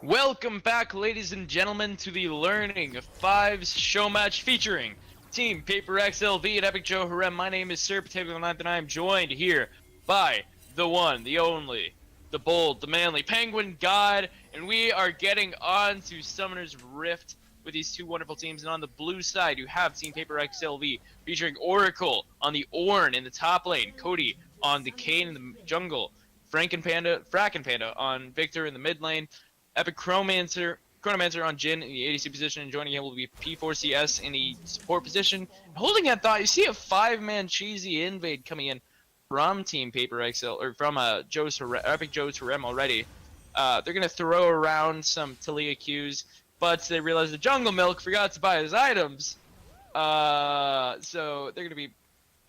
Welcome back, ladies and gentlemen, to the Learning of Fives show match featuring Team Paper XLV and Epic Joe Harem. My name is Sir Potato the Ninth, and I am joined here by the one, the only, the bold, the manly Penguin God, and we are getting on to Summoner's Rift with these two wonderful teams. And on the blue side, you have Team Paper XLV featuring Oracle on the Ornn in the top lane, Cody on the Kayn in the jungle, Frack and Panda on Victor in the mid lane, Epic Chronomancer on Jhin in the ADC position, and joining him will be P4CS in the support position. Holding that thought, you see a 5-man cheesy invade coming in from Team Paper XL, or from Epic Joe's Harem already. They're going to throw around some Taliyah Qs, but they realize the Jungle Milk forgot to buy his items. So they're going to be...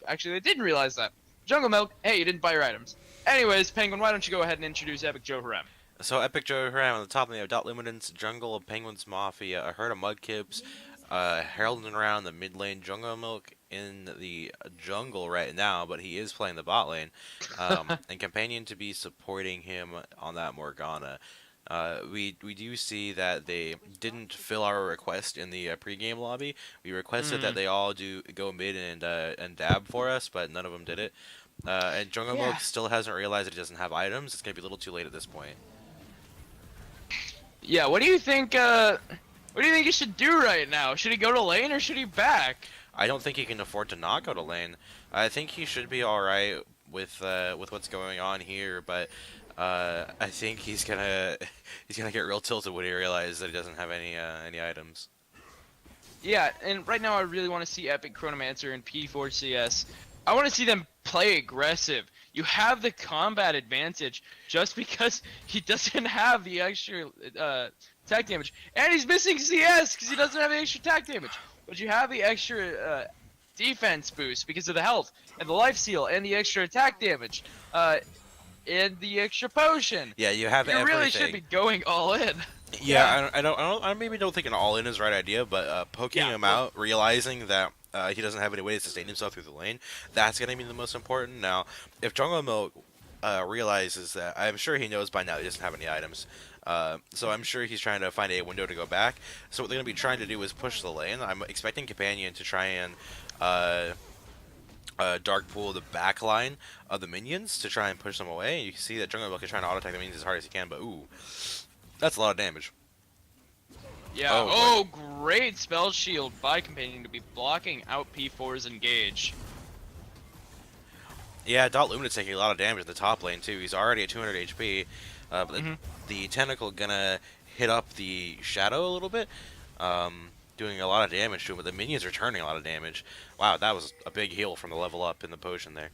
Actually, they didn't realize that. Jungle Milk, hey, you didn't buy your items. Anyways, Penguin, why don't you go ahead and introduce Epic Joe Harem? So Epic Joe Harem on the top lane of Dot Luminance, Jungle of Penguins Mafia, a herd of Mudkips, heralding around the mid lane, Jungle Milk in the jungle right now, but he is playing the bot lane, and Companion to be supporting him on that Morgana. We do see that they didn't fill our request in the pregame lobby. We requested that they all go mid and dab for us, but none of them did it. And Jungle Milk still hasn't realized that he doesn't have items. It's gonna be a little too late at this point. Yeah, what do you think? What do you think he should do right now? Should he go to lane or should he back? I don't think he can afford to not go to lane. I think he should be all right with what's going on here, but I think he's gonna get real tilted when he realizes that he doesn't have any items. Yeah, and right now I really want to see Epic Chronomancer and P4CS. I want to see them play aggressive. You have the combat advantage just because he doesn't have the extra attack damage, and he's missing CS because he doesn't have the extra attack damage. But you have the extra defense boost because of the health and the life steal and the extra attack damage, and the extra potion. Yeah, you have You everything. really should be going all in. Yeah, I maybe don't think an all-in is the right idea, but poking him out, realizing that he doesn't have any way to sustain himself through the lane, that's going to be the most important. Now, if Jungle Milk realizes that, I'm sure he knows by now he doesn't have any items, so I'm sure he's trying to find a window to go back. So what they're going to be trying to do is push the lane. I'm expecting Companion to try and Dark Pool the back line of the minions to try and push them away. You can see that Jungle Milk is trying to auto-attack the minions as hard as he can, but ooh. That's a lot of damage. Yeah, Oh, great spell shield by Companion to be blocking out P4's engage. Yeah, Dot Lumina's taking a lot of damage in the top lane too. He's already at 200 HP, but the Tentacle gonna hit up the Shadow a little bit, doing a lot of damage to him, but the minions are turning a lot of damage. Wow, that was a big heal from the level up in the potion there.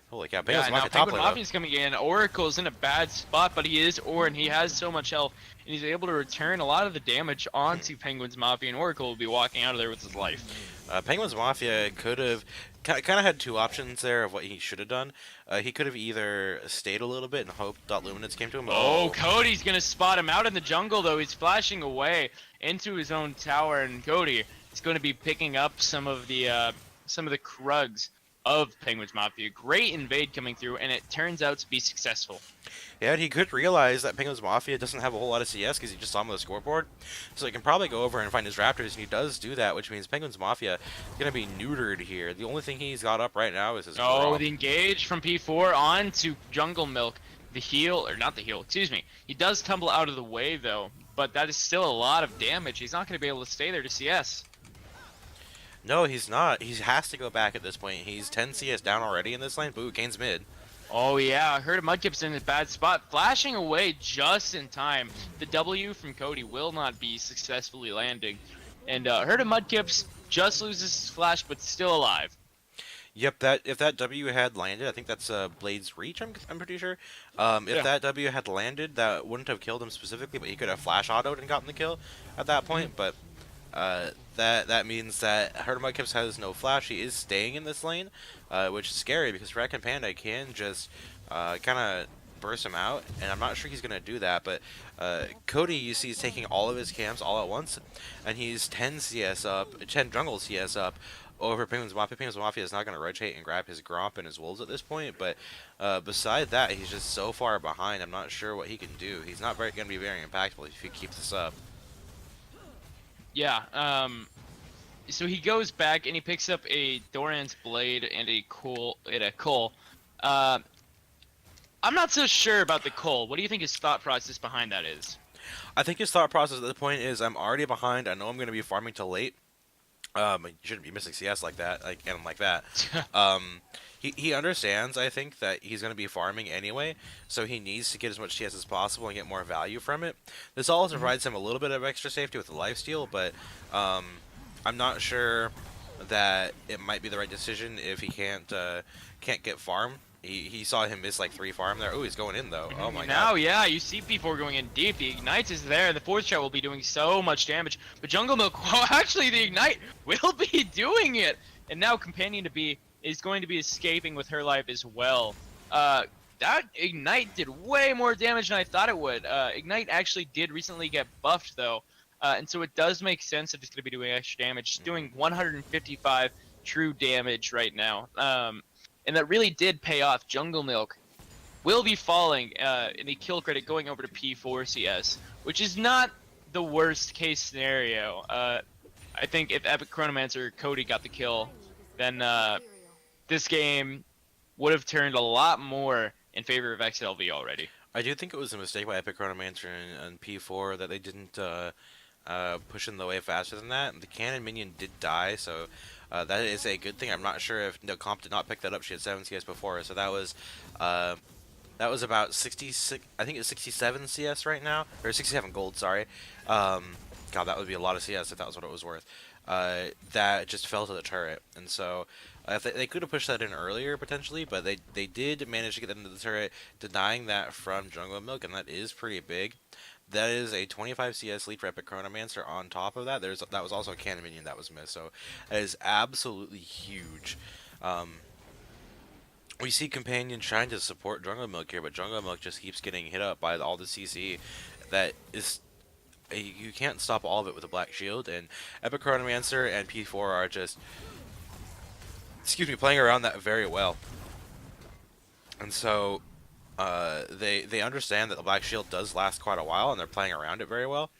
Holy cow, Yeah, now top Penguin lane, Mafia's coming in. Oracle's in a bad spot, but he is Or, and he has so much health, and he's able to return a lot of the damage onto Penguin's Mafia, and Oracle will be walking out of there with his life. Penguin's Mafia could have kind of had two options there of what he should have done. He could have either stayed a little bit and hoped Dot Luminance came to him. Oh, Cody's gonna spot him out in the jungle, though. He's flashing away into his own tower, and Cody is going to be picking up some of the Krugs of Penguin's Mafia. Great invade coming through, and it turns out to be successful. Yeah, and he could realize that Penguin's Mafia doesn't have a whole lot of CS because he just saw him on the scoreboard. So he can probably go over and find his Raptors, and he does do that, which means Penguin's Mafia is going to be neutered here. The only thing he's got up right now is his Oh, the engage from P4 on to Jungle Milk. The heal, or not the heal, excuse me. He does tumble out of the way, though, but that is still a lot of damage. He's not going to be able to stay there to CS. No, he's not. He has to go back at this point. He's 10 CS down already in this lane. Boo, Kane's mid. Oh yeah, I heard Mudkip's in a bad spot, flashing away just in time. The W from Cody will not be successfully landing, and Herd of Mudkips just loses his flash, but still alive. Yep, if that W had landed, I think that's Blade's Reach. I'm pretty sure. If that W had landed, that wouldn't have killed him specifically, but he could have flash autoed and gotten the kill at that point. But that means that Herd of Mudkips has no flash. He is staying in this lane, which is scary because Rack and Panda can just kind of burst him out, and I'm not sure he's going to do that, but Cody, you see, is taking all of his camps all at once, and he's 10 CS up, 10 jungle CS up over Penguin's Mafia. Penguin's Mafia is not going to rotate and grab his Gromp and his Wolves at this point, but beside that, he's just so far behind, I'm not sure what he can do. He's not going to be very impactful if he keeps this up. Yeah, so he goes back and he picks up a Doran's Blade and a Cole. I'm not so sure about the Cole. What do you think his thought process behind that is? I think his thought process at this point is, I'm already behind. I know I'm going to be farming till late. You shouldn't be missing CS like that, like that. He understands, I think, that he's going to be farming anyway, so he needs to get as much CS as possible and get more value from it. This also provides him a little bit of extra safety with the lifesteal, but I'm not sure that it might be the right decision if he can't get farm. He saw him miss like 3 farm there. Oh, he's going in though. Oh my god. Now, yeah, you see P4 going in deep. The Ignite is there. The 4th shot will be doing so much damage. But Jungle Milk, well, actually, the Ignite will be doing it. And now Companion to be is going to be escaping with her life as well. That Ignite did way more damage than I thought it would. Ignite actually did recently get buffed though. And so it does make sense that it's going to be doing extra damage. It's doing 155 true damage right now. And that really did pay off. Jungle Milk will be falling in the kill credit going over to P4 CS, which is not the worst case scenario. I think if Epic Chronomancer Cody got the kill, then this game would have turned a lot more in favor of XLV already. I do think it was a mistake by Epic Chronomancer and P4 that they didn't push in the way faster than that. The cannon minion did die, so that is a good thing. I'm not sure if Comp did not pick that up. She had 7 CS before, so that was That was about 66. I think it's 67 CS right now, or 67 gold. Sorry. God, that would be a lot of CS if that was what it was worth. That just fell to the turret, and so if they could have pushed that in earlier potentially, but they did manage to get that into the turret, denying that from Jungle Milk, and that is pretty big. That is a 25 CS lead for Epic Chronomancer. On top of that, that was also a cannon minion that was missed, so that is absolutely huge. We see Companion trying to support Jungle Milk here, but Jungle Milk just keeps getting hit up by all the CC. That is, you can't stop all of it with a Black Shield, and Epic Chronomancer and P4 are just, excuse me, playing around that very well. And so, they understand that the Black Shield does last quite a while, and they're playing around it very well.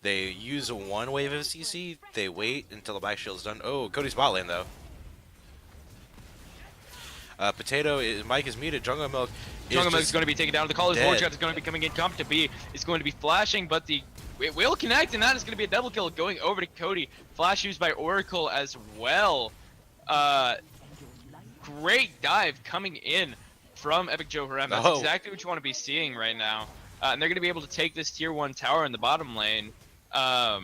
They use one wave of CC, they wait until the Black Shield's done. Oh, Cody's bot lane though. Mike is muted. Jungle Milk is going to be taken down. The Caller's dead. Warshot is going to be coming in. Competent B is going to be flashing, but it will connect, and that is going to be a double kill going over to Cody. Flash used by Oracle as well. Great dive coming in from Epic Joe Harem. That's exactly what you want to be seeing right now. And they're going to be able to take this tier 1 tower in the bottom lane. You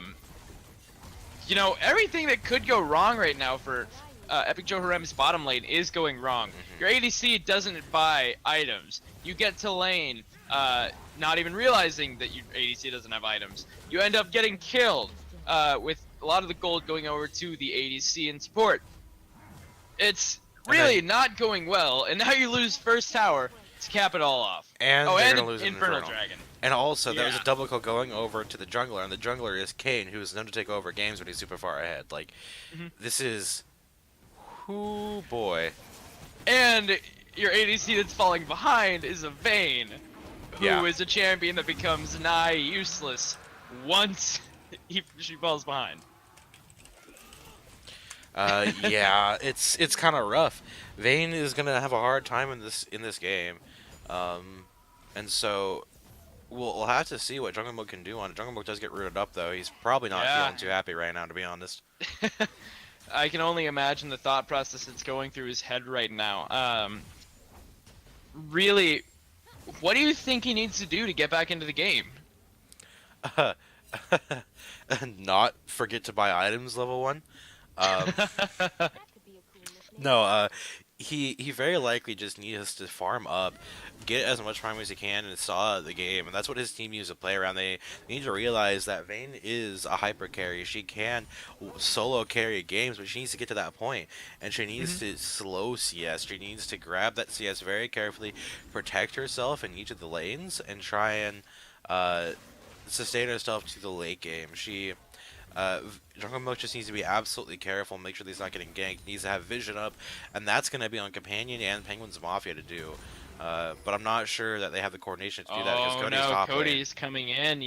know, everything that could go wrong right now for Epic Joe Harem's bottom lane is going wrong. Your ADC doesn't buy items. You get to lane, not even realizing that your ADC doesn't have items. You end up getting killed, with a lot of the gold going over to the ADC and support. It's really not going well, and now you lose first tower to cap it all off. And they're gonna lose Infernal Dragon. And also, there was a double kill going over to the jungler, and the jungler is Kane, who is known to take over games when he's super far ahead. Like, this is... Ooh, boy. And your ADC that's falling behind is a Vayne, who is a champion that becomes nigh useless once she falls behind. Yeah, it's kind of rough. Vayne is gonna have a hard time in this game, and so we'll have to see what Jungle Milk can do on it. Jungle Milk does get rooted up though. He's probably not feeling too happy right now, to be honest. I can only imagine the thought process that's going through his head right now. Really, what do you think he needs to do to get back into the game? Not forget to buy items, level 1. No, he very likely just needs to farm up, get as much farm as he can, and saw the game. And that's what his team needs to play around. They need to realize that Vayne is a hyper carry. She can solo carry games, but she needs to get to that point. And she needs to slow CS. She needs to grab that CS very carefully, protect herself in each of the lanes, and try and sustain herself to the late game. Jungle Milk just needs to be absolutely careful, make sure that he's not getting ganked, needs to have vision up, and that's going to be on Companion and Penguin's Mafia to do. But I'm not sure that they have the coordination to do that because Cody's top lane. Cody's coming in,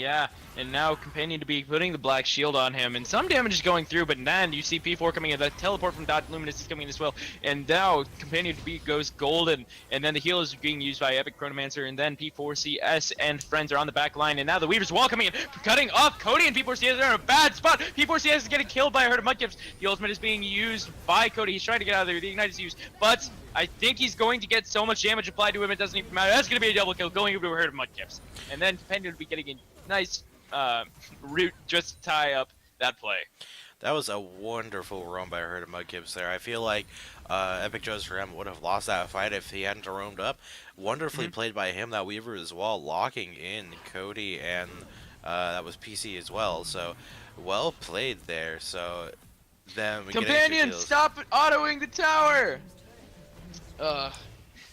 and now Companion to be putting the Black Shield on him, and some damage is going through, but then you see P4 coming in, the teleport from Dot Luminous is coming in as well, and now Companion to be goes golden, and then the heal is being used by Epic Chronomancer, and then P4CS and friends are on the back line, and now the Weaver's Wall coming in, cutting off Cody, and P4CS are in a bad spot. P4CS is getting killed by a herd of Mudkips. The ultimate is being used by Cody. He's trying to get out of there. The Ignite is used, but I think he's going to get so much damage applied to him, it doesn't even matter. That's going to be a double kill going over to a herd of Mudkips. And then Companion will be getting a nice route just to tie up that play. That was a wonderful roam by a herd of Mudkips there. I feel like Epic Joe's Harem would have lost that fight if he hadn't roamed up. Wonderfully played by him, that Weaver as well, locking in Cody, and that was PC as well. So, well played there. So, then we Companion, stop autoing the tower!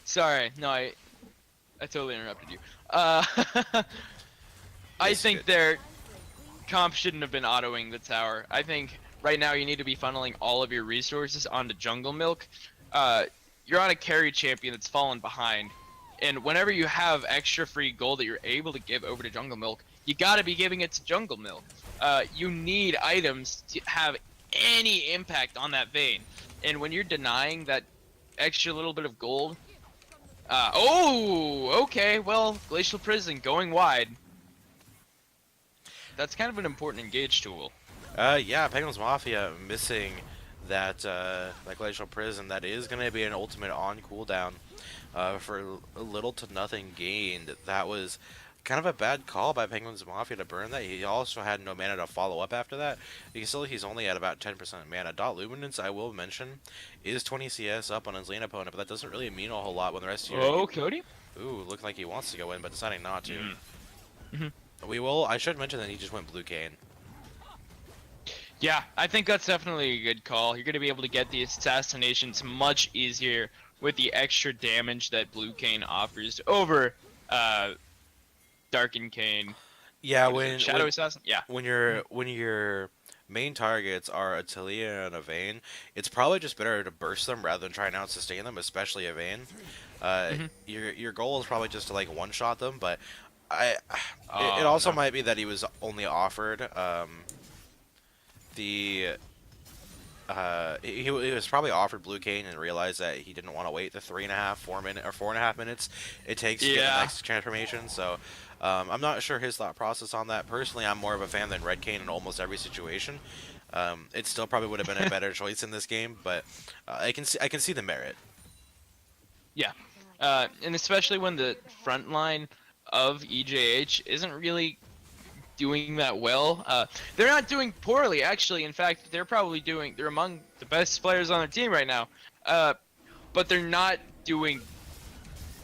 Sorry, no, I totally interrupted you. I think their comp shouldn't have been autoing the tower. I think right now you need to be funneling all of your resources onto Jungle Milk. You're on a carry champion that's fallen behind, and whenever you have extra free gold that you're able to give over to Jungle Milk, you gotta be giving it to Jungle Milk. You need items to have any impact on that Vayne, and when you're denying that extra little bit of gold. Okay, well, Glacial Prison going wide. That's kind of an important engage tool. Yeah, Penguin's Mafia missing that glacial prism, that is going to be an ultimate on cooldown for a little to nothing gained. That was kind of a bad call by Penguins Mafia to burn that. He also had no mana to follow up after that. You can still, he's only at about 10% mana. Luminance, I will mention, is 20 CS up on his lane opponent, but that doesn't really mean a whole lot when the rest of you... Oh, Cody? Ooh, looking like he wants to go in, but deciding not to. Mm-hmm. I should mention that he just went blue cane. Yeah, I think that's definitely a good call. You're going to be able to get the assassinations much easier with the extra damage that Blue Cane offers over Darken Cane. Yeah, Shadow Assassin? Yeah. when your main targets are a Talia and a Vayne, it's probably just better to burst them rather than try and out sustain them, especially a Vayne. Your goal is probably just to like one shot them, but it also might be that he was only offered he was probably offered Blue Cane and realized that he didn't want to wait the 4.5 minutes it takes to get the next transformation. So I'm not sure his thought process on that. Personally, I'm more of a fan than Red Cane in almost every situation. It still probably would have been a better choice in this game, but I can see the merit. Yeah, and especially when the front line of EJH isn't really doing that well. They're not doing poorly, actually. In fact, they're among the best players on their team right now. But they're not doing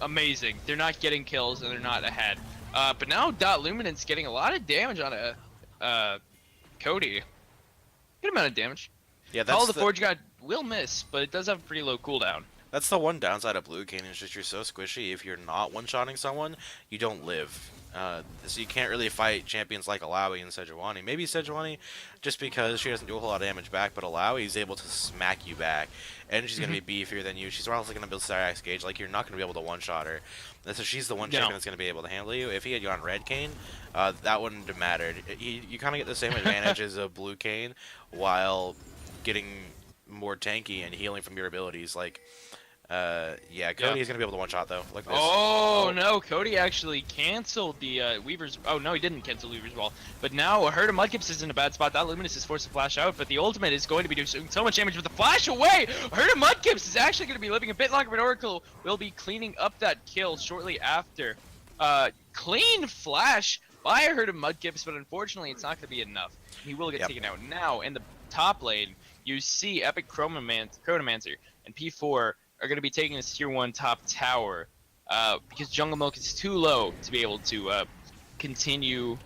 amazing. They're not getting kills, and they're not ahead. But now Luminance getting a lot of damage on Cody. Good amount of damage. Yeah, Call of the Forge God will miss, but it does have a pretty low cooldown. That's the one downside of Blue Cane, is just you're so squishy. If you're not one-shotting someone, you don't live. So you can't really fight champions like Alawi and Sejuani. Maybe Sejuani, just because she doesn't do a whole lot of damage back, but Alawi is able to smack you back. And she's going to be beefier than you. She's also going to build Cyrax Gauge. Like, you're not going to be able to one-shot her. And so she's the one champion that's going to be able to handle you. If he had gone Red Cane, that wouldn't have mattered. You kind of get the same advantages of Blue Cane while getting more tanky and healing from your abilities. Like... yeah, Cody is going to be able to one-shot, though. Look at this. Oh, no, Cody actually canceled the Weaver's... Oh, no, he didn't cancel Weaver's Wall. But now Harem Mudkips is in a bad spot. That Luminous is forced to flash out, but the ultimate is going to be doing so much damage with the flash away! Harem Mudkips is actually going to be living a bit longer, but Oracle will be cleaning up that kill shortly after. Clean flash by Harem Mudkips, but unfortunately it's not going to be enough. He will get taken out. Now, in the top lane, you see Epic Chronomancer and P4 are going to be taking this tier 1 top tower because Jungle Milk is too low to be able to continue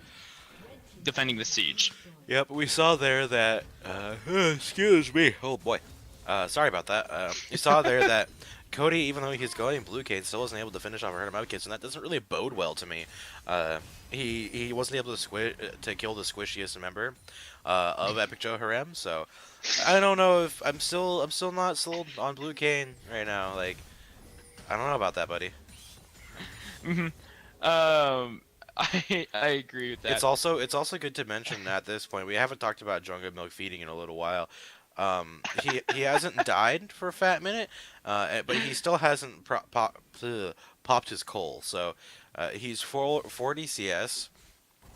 defending the siege. Yep, we saw there that excuse me, oh boy, sorry about that. You saw there that Cody, even though he's going Blue Cane, still wasn't able to finish off Harem Mudkips, and that doesn't really bode well to me. He wasn't able to kill the squishiest member of Epic Joe Harem, so I don't know if I'm still not sold on Blue Cane right now. Like, I don't know about that, buddy. I agree with that. It's also good to mention at this point, we haven't talked about Jungle Milk feeding in a little while. He hasn't died for a fat minute, but he still hasn't popped his coal. So he's 40 CS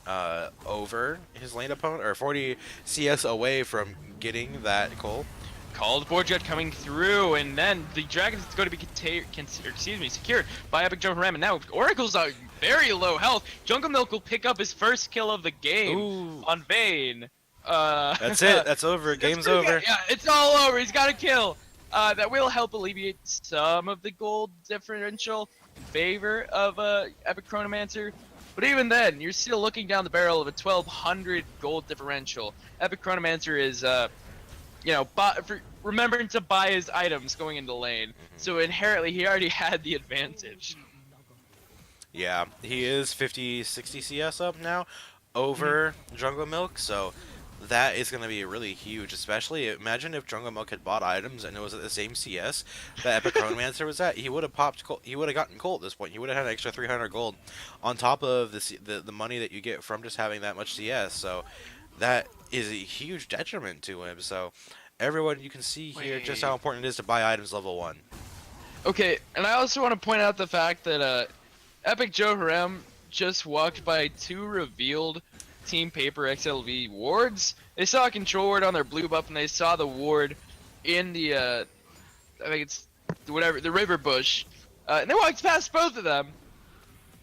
over his lane opponent, or 40 CS away from getting that coal. Call the Forge God coming through, and then the dragon is going to be secured by Epic Joe Harem. And now Oracle's at very low health. Jungle Milk will pick up his first kill of the game on Vayne. That's it. That's over. Game's over. Yeah, it's all over. He's got a kill. That will help alleviate some of the gold differential in favor of Epic Chronomancer. But even then, you're still looking down the barrel of a 1,200 gold differential. Epic Chronomancer is, remembering to buy his items going into lane. So inherently, he already had the advantage. Yeah, he is 50-60 CS up now over Jungle Milk, so that is going to be really huge, especially imagine if Jungle Milk had bought items and it was at the same CS that Epic Chronomancer was at. He would have gotten coal at this point. He would have had an extra 300 gold on top of the money that you get from just having that much CS. So that is a huge detriment to him. So everyone, you can see here just how important it is to buy items level 1. Okay, and I also want to point out the fact that Epic Joe Harem just walked by 2 revealed Team Paper XLV wards. They saw a control ward on their blue buff, and they saw the ward in the I think it's whatever the river bush, and they walked past both of them.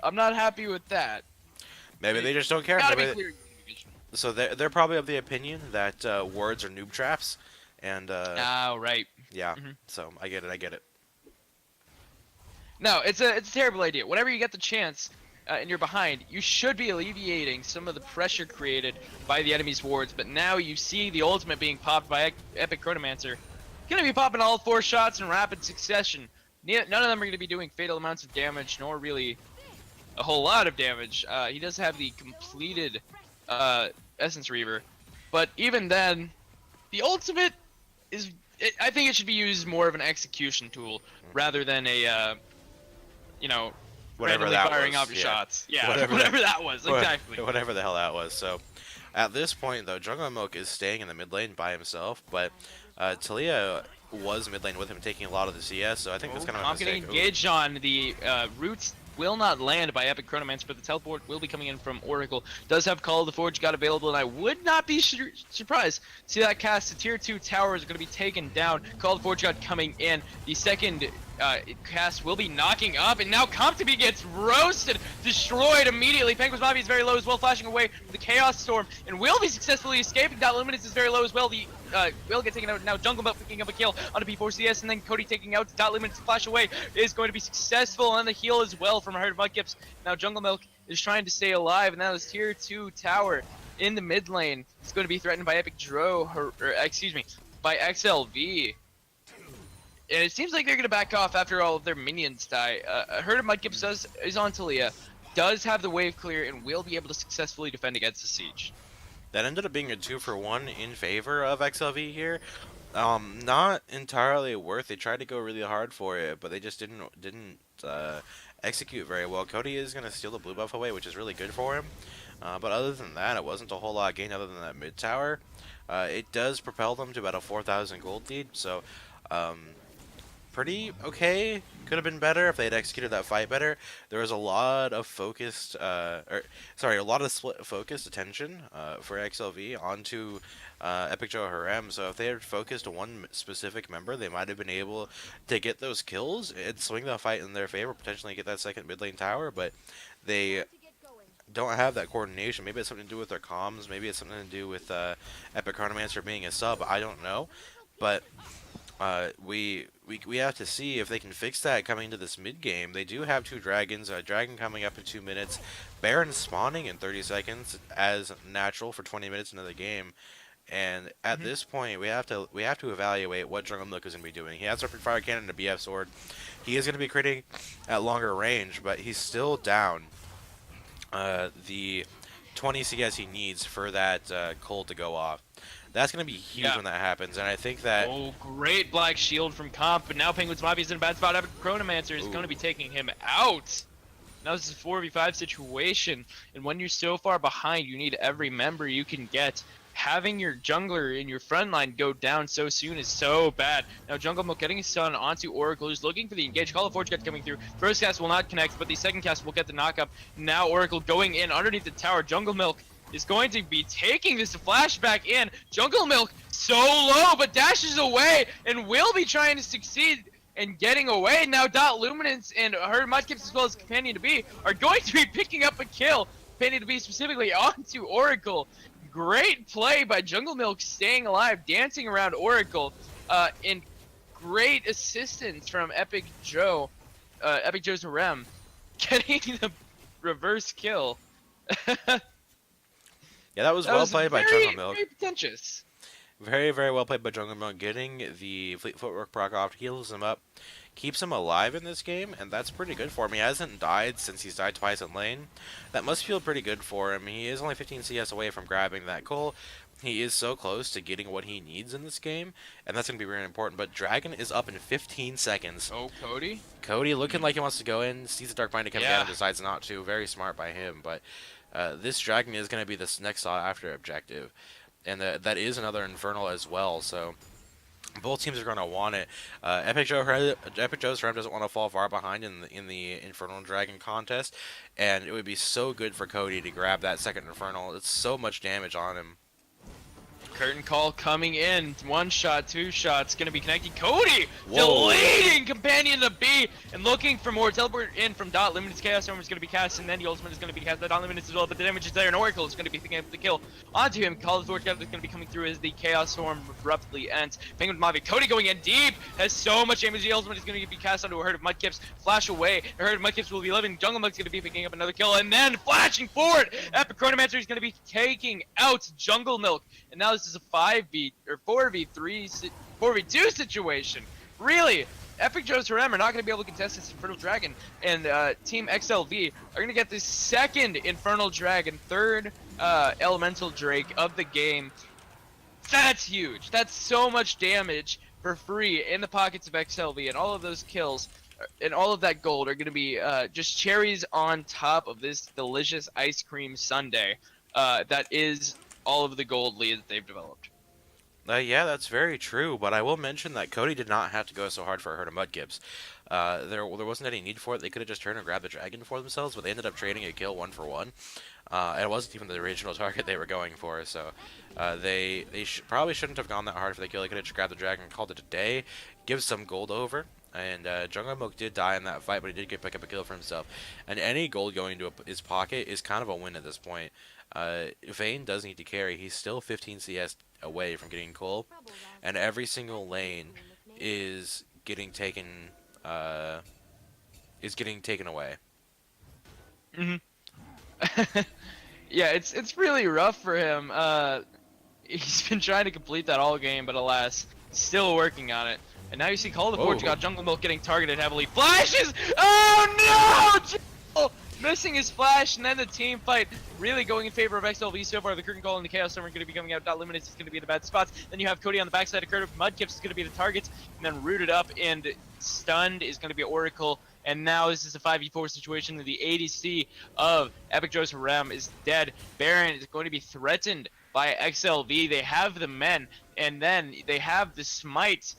I'm not happy with that. Maybe they just don't care. Gotta be Maybe clear. so they're probably of the opinion that words are noob traps, and Oh, right. yeah. Mhm. So I get it. I get it. No, it's a terrible idea. Whenever you get the chance and you're behind, you should be alleviating some of the pressure created by the enemy's wards. But now you see the ultimate being popped by Epic Chronomancer. Gonna be popping all 4 shots in rapid succession. None of them are gonna be doing fatal amounts of damage, nor really a whole lot of damage. He does have the completed Essence Reaver, but even then, the ultimate is. I think it should be used more of an execution tool rather than a Whatever randomly that firing was, off your yeah. shots. Yeah, Whatever whatever, that- that was, exactly. Whatever the hell that was. So, at this point, though, Jungle Milk is staying in the mid lane by himself, but Talia was mid lane with him, taking a lot of the CS. So I think that's kind of a I'm getting mistake. Ooh. engaged on the roots. Will not land by Epic Chronomancer, but the teleport will be coming in from Oracle. Does have Call of the Forge got available, and I would not be surprised to see that cast. The tier 2 tower is going to be taken down. Call of the Forge got coming in. The second cast will be knocking up, and now Compteby gets roasted, destroyed immediately. Penguin's Mafia is very low as well, flashing away with the Chaos Storm, and will be successfully escaping. Dot Luminous is very low as well. The will get taken out now. Jungle Belt picking up a kill on a P4CS, and then Cody taking out Dot Luminous to flash away is going to be successful on the heal as well from Harem Mudkips. Now Jungle Milk is trying to stay alive, and now this tier 2 tower in the mid lane is going to be threatened by Epic by XLV. And it seems like they're going to back off after all of their minions die. Harem Mudkips is on Talia, does have the wave clear, and will be able to successfully defend against the siege. That ended up being a 2-for-1 in favor of XLV here. Not entirely worth. They tried to go really hard for it, but they just didn't execute very well. Cody is going to steal the blue buff away, which is really good for him. But other than that, it wasn't a whole lot gained other than that mid tower. It does propel them to about a 4,000 gold lead, so pretty okay. Could have been better if they had executed that fight better. There was a lot of focused, a lot of split focused attention for XLV onto Epic Joe Harem. So if they had focused one specific member, they might have been able to get those kills and swing the fight in their favor, potentially get that second mid lane tower. But they don't have that coordination. Maybe it's something to do with their comms. Maybe it's something to do with Epic Chronomancer being a sub. I don't know, but we have to see if they can fix that coming into this mid game. They do have 2 dragons. A dragon coming up in 2 minutes. Baron spawning in 30 seconds as natural for 20 minutes into the game. And at this point, we have to evaluate what Jungle Milk is going to be doing. He has Rapid Fire Cannon and a BF Sword. He is going to be critting at longer range, but he's still down the 20 CS he needs for that cold to go off. That's going to be huge when that happens, and I think that... Oh, great Black Shield from Comp, but now Penguin's Mafia is in a bad spot. Epic Chronomancer is going to be taking him out. Now this is a 4v5 situation, and when you're so far behind, you need every member you can get. Having your jungler in your front line go down so soon is so bad. Now Jungle Milk getting his stun onto Oracle, who's looking for the engage. Call of Forge Cut coming through. First cast will not connect, but the second cast will get the knock up. Now Oracle going in underneath the tower. Jungle Milk is going to be taking this flashback in. Jungle Milk so low, but dashes away and will be trying to succeed in getting away. Now Dot Luminance and her Mudkips as well as Companion to Be are going to be picking up a kill. Companion to Be specifically onto Oracle. Great play by Jungle Milk staying alive, dancing around Oracle, and great assistance from Epic Joe, Epic Joe's Harem, getting the reverse kill. Yeah, that was well played by Jungle Milk. Very pretentious. Very, very well played by Jungle Milk. Getting the Fleet Footwork proc off, heals him up, keeps him alive in this game, and that's pretty good for him. He hasn't died since he's died twice in lane. That must feel pretty good for him. He is only 15 CS away from grabbing that goal. He is so close to getting what he needs in this game, and that's going to be really important. But Dragon is up in 15 seconds. Oh, Cody? Cody looking like he wants to go in, sees the Dark Bind coming down and Yeah. decides not to. Very smart by him, but this Dragon is going to be this next sought after objective. And that is another Infernal as well, so both teams are going to want it. Epic Joe's Harem doesn't want to fall far behind in the Infernal Dragon contest, and it would be so good for Cody to grab that second Infernal. It's so much damage on him. Curtain call coming in. 1 shot, 2 shots. Gonna be connecting. Cody Whoa. deleting companion to B and looking for more. Teleport in from Dot. Limited's Chaos Storm is gonna be cast, and then the ultimate is gonna be cast. Dot Limited as well, but the damage is there, and Oracle is gonna be picking up the kill onto him. Call of Forge is gonna be coming through as the Chaos Storm abruptly ends. Penguin Mafia. Cody going in deep. Has so much damage. The ultimate is gonna be cast onto a herd of Mudkips. Flash away. A herd of Mudkips will be living. Jungle Milk's gonna be picking up another kill, and then flashing forward. Epic Chronomancer is gonna be taking out Jungle Milk. And now this is a 5v or 4v2 situation. Really, Epic Joe's Harem are not going to be able to contest this Infernal Dragon, and Team XLV are going to get the 2nd Infernal Dragon, 3rd Elemental Drake of the game. That's huge. That's so much damage for free in the pockets of XLV, and all of those kills and all of that gold are going to be just cherries on top of this delicious ice cream sundae that is all of the gold lead that they've developed. Yeah, that's very true, but I will mention that Cody did not have to go so hard for a herd of Mudkips. There wasn't any need for it. They could have just turned and grabbed the dragon for themselves, but they ended up trading a kill 1 for 1. And it wasn't even the original target they were going for, so they probably shouldn't have gone that hard for the kill. They could have just grabbed the dragon and called it a day, give some gold over. And Jungle Milk did die in that fight, but he did pick up a kill for himself. And any gold going into his pocket is kind of a win at this point. Vayne does need to carry. He's still 15 CS away from getting coal, and every single lane is getting taken away. Yeah, it's really rough for him. He's been trying to complete that all game, but alas, still working on it. And now you see Call of the Forge got Jungle Milk getting targeted heavily. Flashes! Oh no! Jungle missing his flash, and then the team fight really going in favor of XLV so far. The Curtain Call and the Chaos Storm are going to be coming out. Dot Limited is going to be in the bad spots. Then you have Cody on the backside of Curtain. Mudkips is going to be the targets, and then Rooted Up and Stunned is going to be Oracle. And now this is a 5v4 situation. The ADC of Epic Joe's Harem is dead. Baron is going to be threatened by XLV. They have the men, and then they have the smite.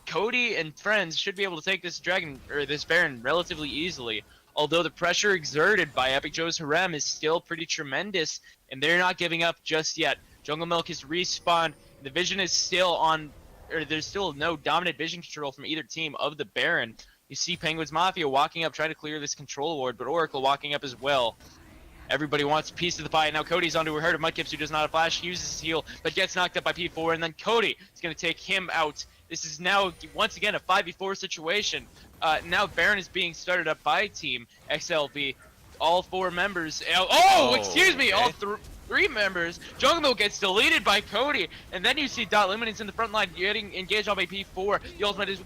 Cody and friends should be able to take this dragon or this Baron relatively easily. Although the pressure exerted by Epic Joe's Harem is still pretty tremendous, and they're not giving up just yet. Jungle Milk is respawned. The vision is still on, or there's still no dominant vision control from either team of the Baron. You see Penguins Mafia walking up, trying to clear this control ward, but Oracle walking up as well. Everybody wants a piece of the pie, and now Cody's onto a herd of Mudkips who does not have flash, uses his heal, but gets knocked up by P4, and then Cody is going to take him out. This is now, once again, a 5v4 situation. Now Baron is being started up by Team XLV. All 4 members. Excuse me, okay. all 3 members. Jungle Milk gets deleted by Cody, and then you see Dot Limited's in the front line getting engaged on by P4. The ultimate is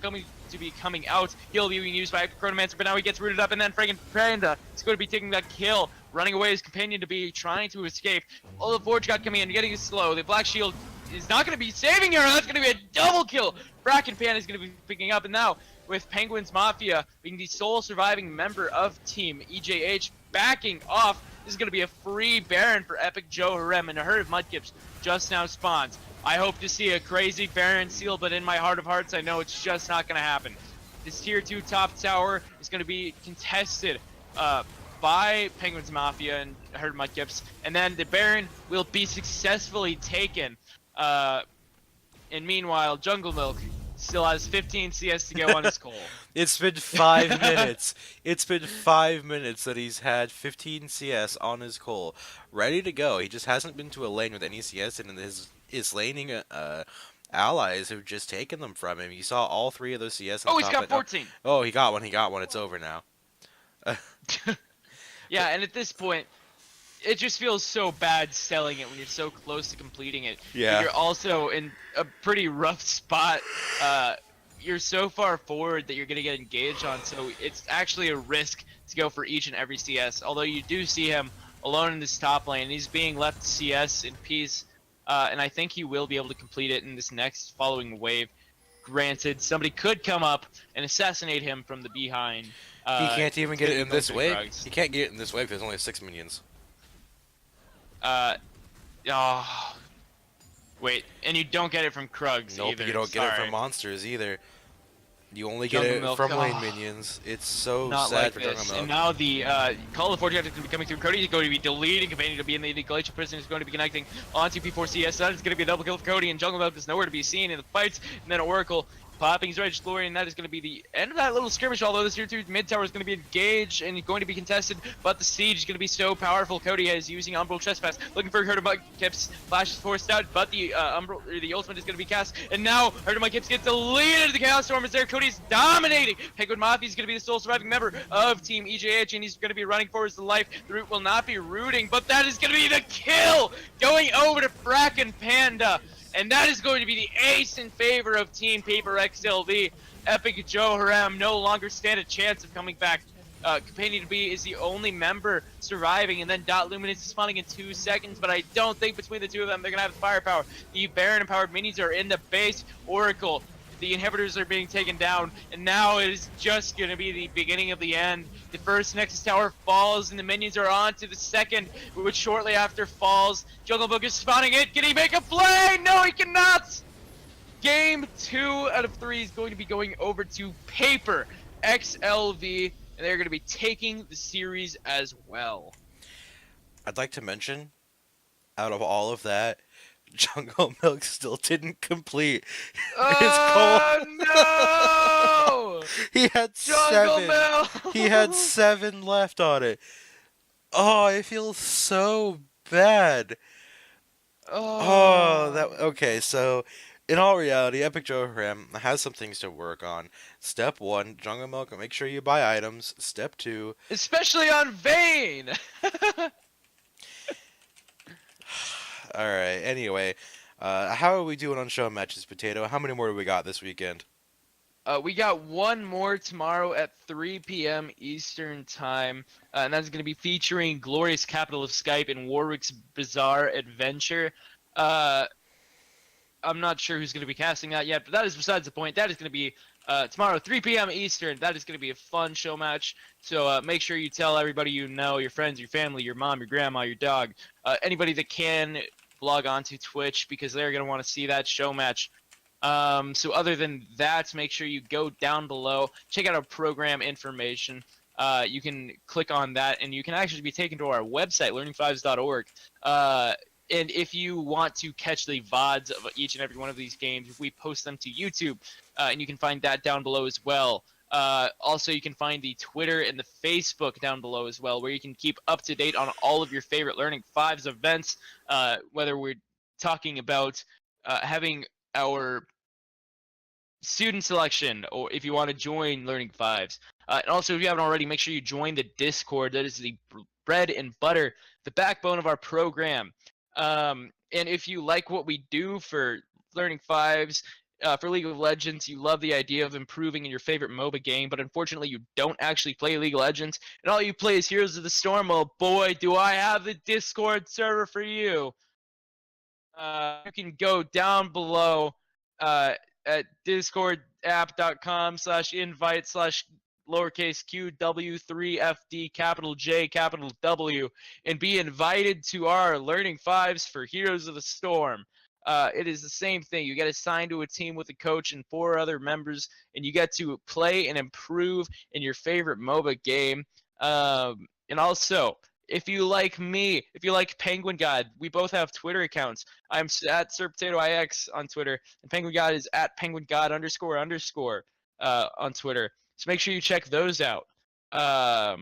coming out. He'll be being used by Chronomancer, but now he gets rooted up, and then friggin' Panda is going to be taking that kill, running away his companion to be trying to escape. All the Forge got coming in, getting it slow. The Black Shield is not going to be saving her. That's going to be a double kill. Bracken Pan is going to be picking up, and now with Penguins Mafia being the sole surviving member of Team EJH backing off, this is going to be a free Baron for Epic Joe Harem, and a herd of Mudkips just now spawns. I hope to see a crazy Baron seal, but in my heart of hearts, I know it's just not going to happen. This tier 2 top tower is going to be contested by Penguins Mafia and herd of Mudkips, and then the Baron will be successfully taken. And meanwhile, Jungle Milk still has 15 CS to go on his coal. It's been 5 minutes. It's been 5 minutes that he's had 15 CS on his coal, ready to go. He just hasn't been to a lane with any CS, and his laning allies have just taken them from him. You saw all 3 of those CS. Oh, he's got 14. Oh, he got one. He got one. It's over now. Yeah, and at this point, it just feels so bad selling it when you're so close to completing it. Yeah. But you're also in a pretty rough spot. You're so far forward that you're going to get engaged on, so it's actually a risk to go for each and every CS. Although you do see him alone in this top lane. He's being left CS in peace, and I think he will be able to complete it in this next following wave. Granted, somebody could come up and assassinate him from the behind. He can't even get it in this wave. Krugs. He can't get it in this wave because there's only 6 minions. Wait, and you don't get it from Krugs Nope, either. you don't get it Sorry. from monsters either. You only get Jungle it Milk, from lane oh. minions. It's so Not sad like for this. Jungle And Milk. now the Call of Fortune is going to be coming through. Cody is going to be deleting Companion to be in the Glacial Prison. Is going to be connecting onto P4CS. That is going to be a double kill for Cody, and Jungle Milk is nowhere to be seen in the fights. And then Oracle popping his Righteous Glory, and that is going to be the end of that little skirmish. Although this tier 2 mid tower is going to be engaged and going to be contested, but the siege is going to be so powerful. Cody is using Umbral Trespass, looking for Herdemut Kips. Flash is forced out, but the the ultimate is going to be cast, and now Herdemut Kips gets deleted. The Chaos Storm is there. Cody's dominating. Penguin Mafia is going to be the sole surviving member of Team EJH, and he's going to be running for his life. The root will not be rooting, but that is going to be the kill going over to Bracken Panda. And that is going to be the ace in favor of Team Paper XLV. Epic Joe Harem no longer stand a chance of coming back. Companion to be is the only member surviving, and then Dot Luminance is spawning in 2 seconds, but I don't think between the two of them they're going to have the firepower. The Baron empowered minis are in the base. Oracle, the inhibitors are being taken down, and now it is just going to be the beginning of the end. The first Nexus Tower falls, and the minions are on to the second, which shortly after falls. Jungle Book is spawning it. Can he make a play? No, he cannot! Game 2 out of 3 is going to be going over to Paper XLV, and they're going to be taking the series as well. I'd like to mention, out of all of that, Jungle Milk still didn't complete his goal. Oh no! He had Jungle 7. Milk! He had 7 left on it. Oh, I feel so bad. Oh, that okay. So, in all reality, Epic Joe Harem has some things to work on. Step 1, Jungle Milk, make sure you buy items. Step 2, Especially on Vayne! all right. Anyway, how are we doing on show matches, Potato? How many more do we got this weekend? We got one more tomorrow at 3 p.m. Eastern Time, and that's going to be featuring Glorious Capital of Skype and Warwick's Bizarre Adventure. I'm not sure who's going to be casting that yet, but that is besides the point. That is going to be tomorrow, 3 p.m. Eastern. That is going to be a fun show match, so make sure you tell everybody you know, your friends, your family, your mom, your grandma, your dog, anybody that can log on to Twitch, because they're going to want to see that show match. So other than that, make sure you go down below, check out our program information. You can click on that, and you can actually be taken to our website, learning5s.org. And if you want to catch the VODs of each and every one of these games, we post them to YouTube, and you can find that down below as well. Also, you can find the Twitter and the Facebook down below as well, where you can keep up to date on all of your favorite Learning 5s events, whether we're talking about having our student selection, or if you want to join Learning 5s. And also, if you haven't already, make sure you join the Discord. That is the bread and butter, the backbone of our program. And if you like what we do for Learning 5s, for League of Legends, you love the idea of improving in your favorite MOBA game, but unfortunately you don't actually play League of Legends, and all you play is Heroes of the Storm, well, boy, do I have the Discord server for you. You can go down below at discordapp.com/invite/lowercase QW3FD capital J capital W and be invited to our Learning 5s for Heroes of the Storm. It is the same thing. You get assigned to a team with a coach and 4 other members, and you get to play and improve in your favorite MOBA game. And also, if you like me, if you like Penguin God, we both have Twitter accounts. I'm at SirPotatoIX on Twitter, and Penguin God is at PenguinGod__ on Twitter. So make sure you check those out. I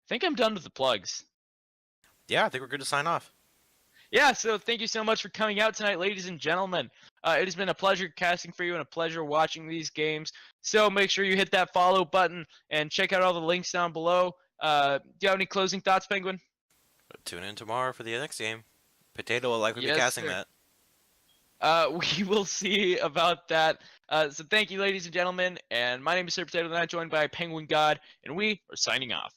think I'm done with the plugs. Yeah, I think we're good to sign off. Yeah, so thank you so much for coming out tonight, ladies and gentlemen. It has been a pleasure casting for you and a pleasure watching these games. So make sure you hit that follow button and check out all the links down below. Do you have any closing thoughts, Penguin? Tune in tomorrow for the next game. Potato will likely be casting sir. that. We will see about that. So thank you, ladies and gentlemen. And my name is Sir Potato, and I'm joined by Penguin God, and we are signing off.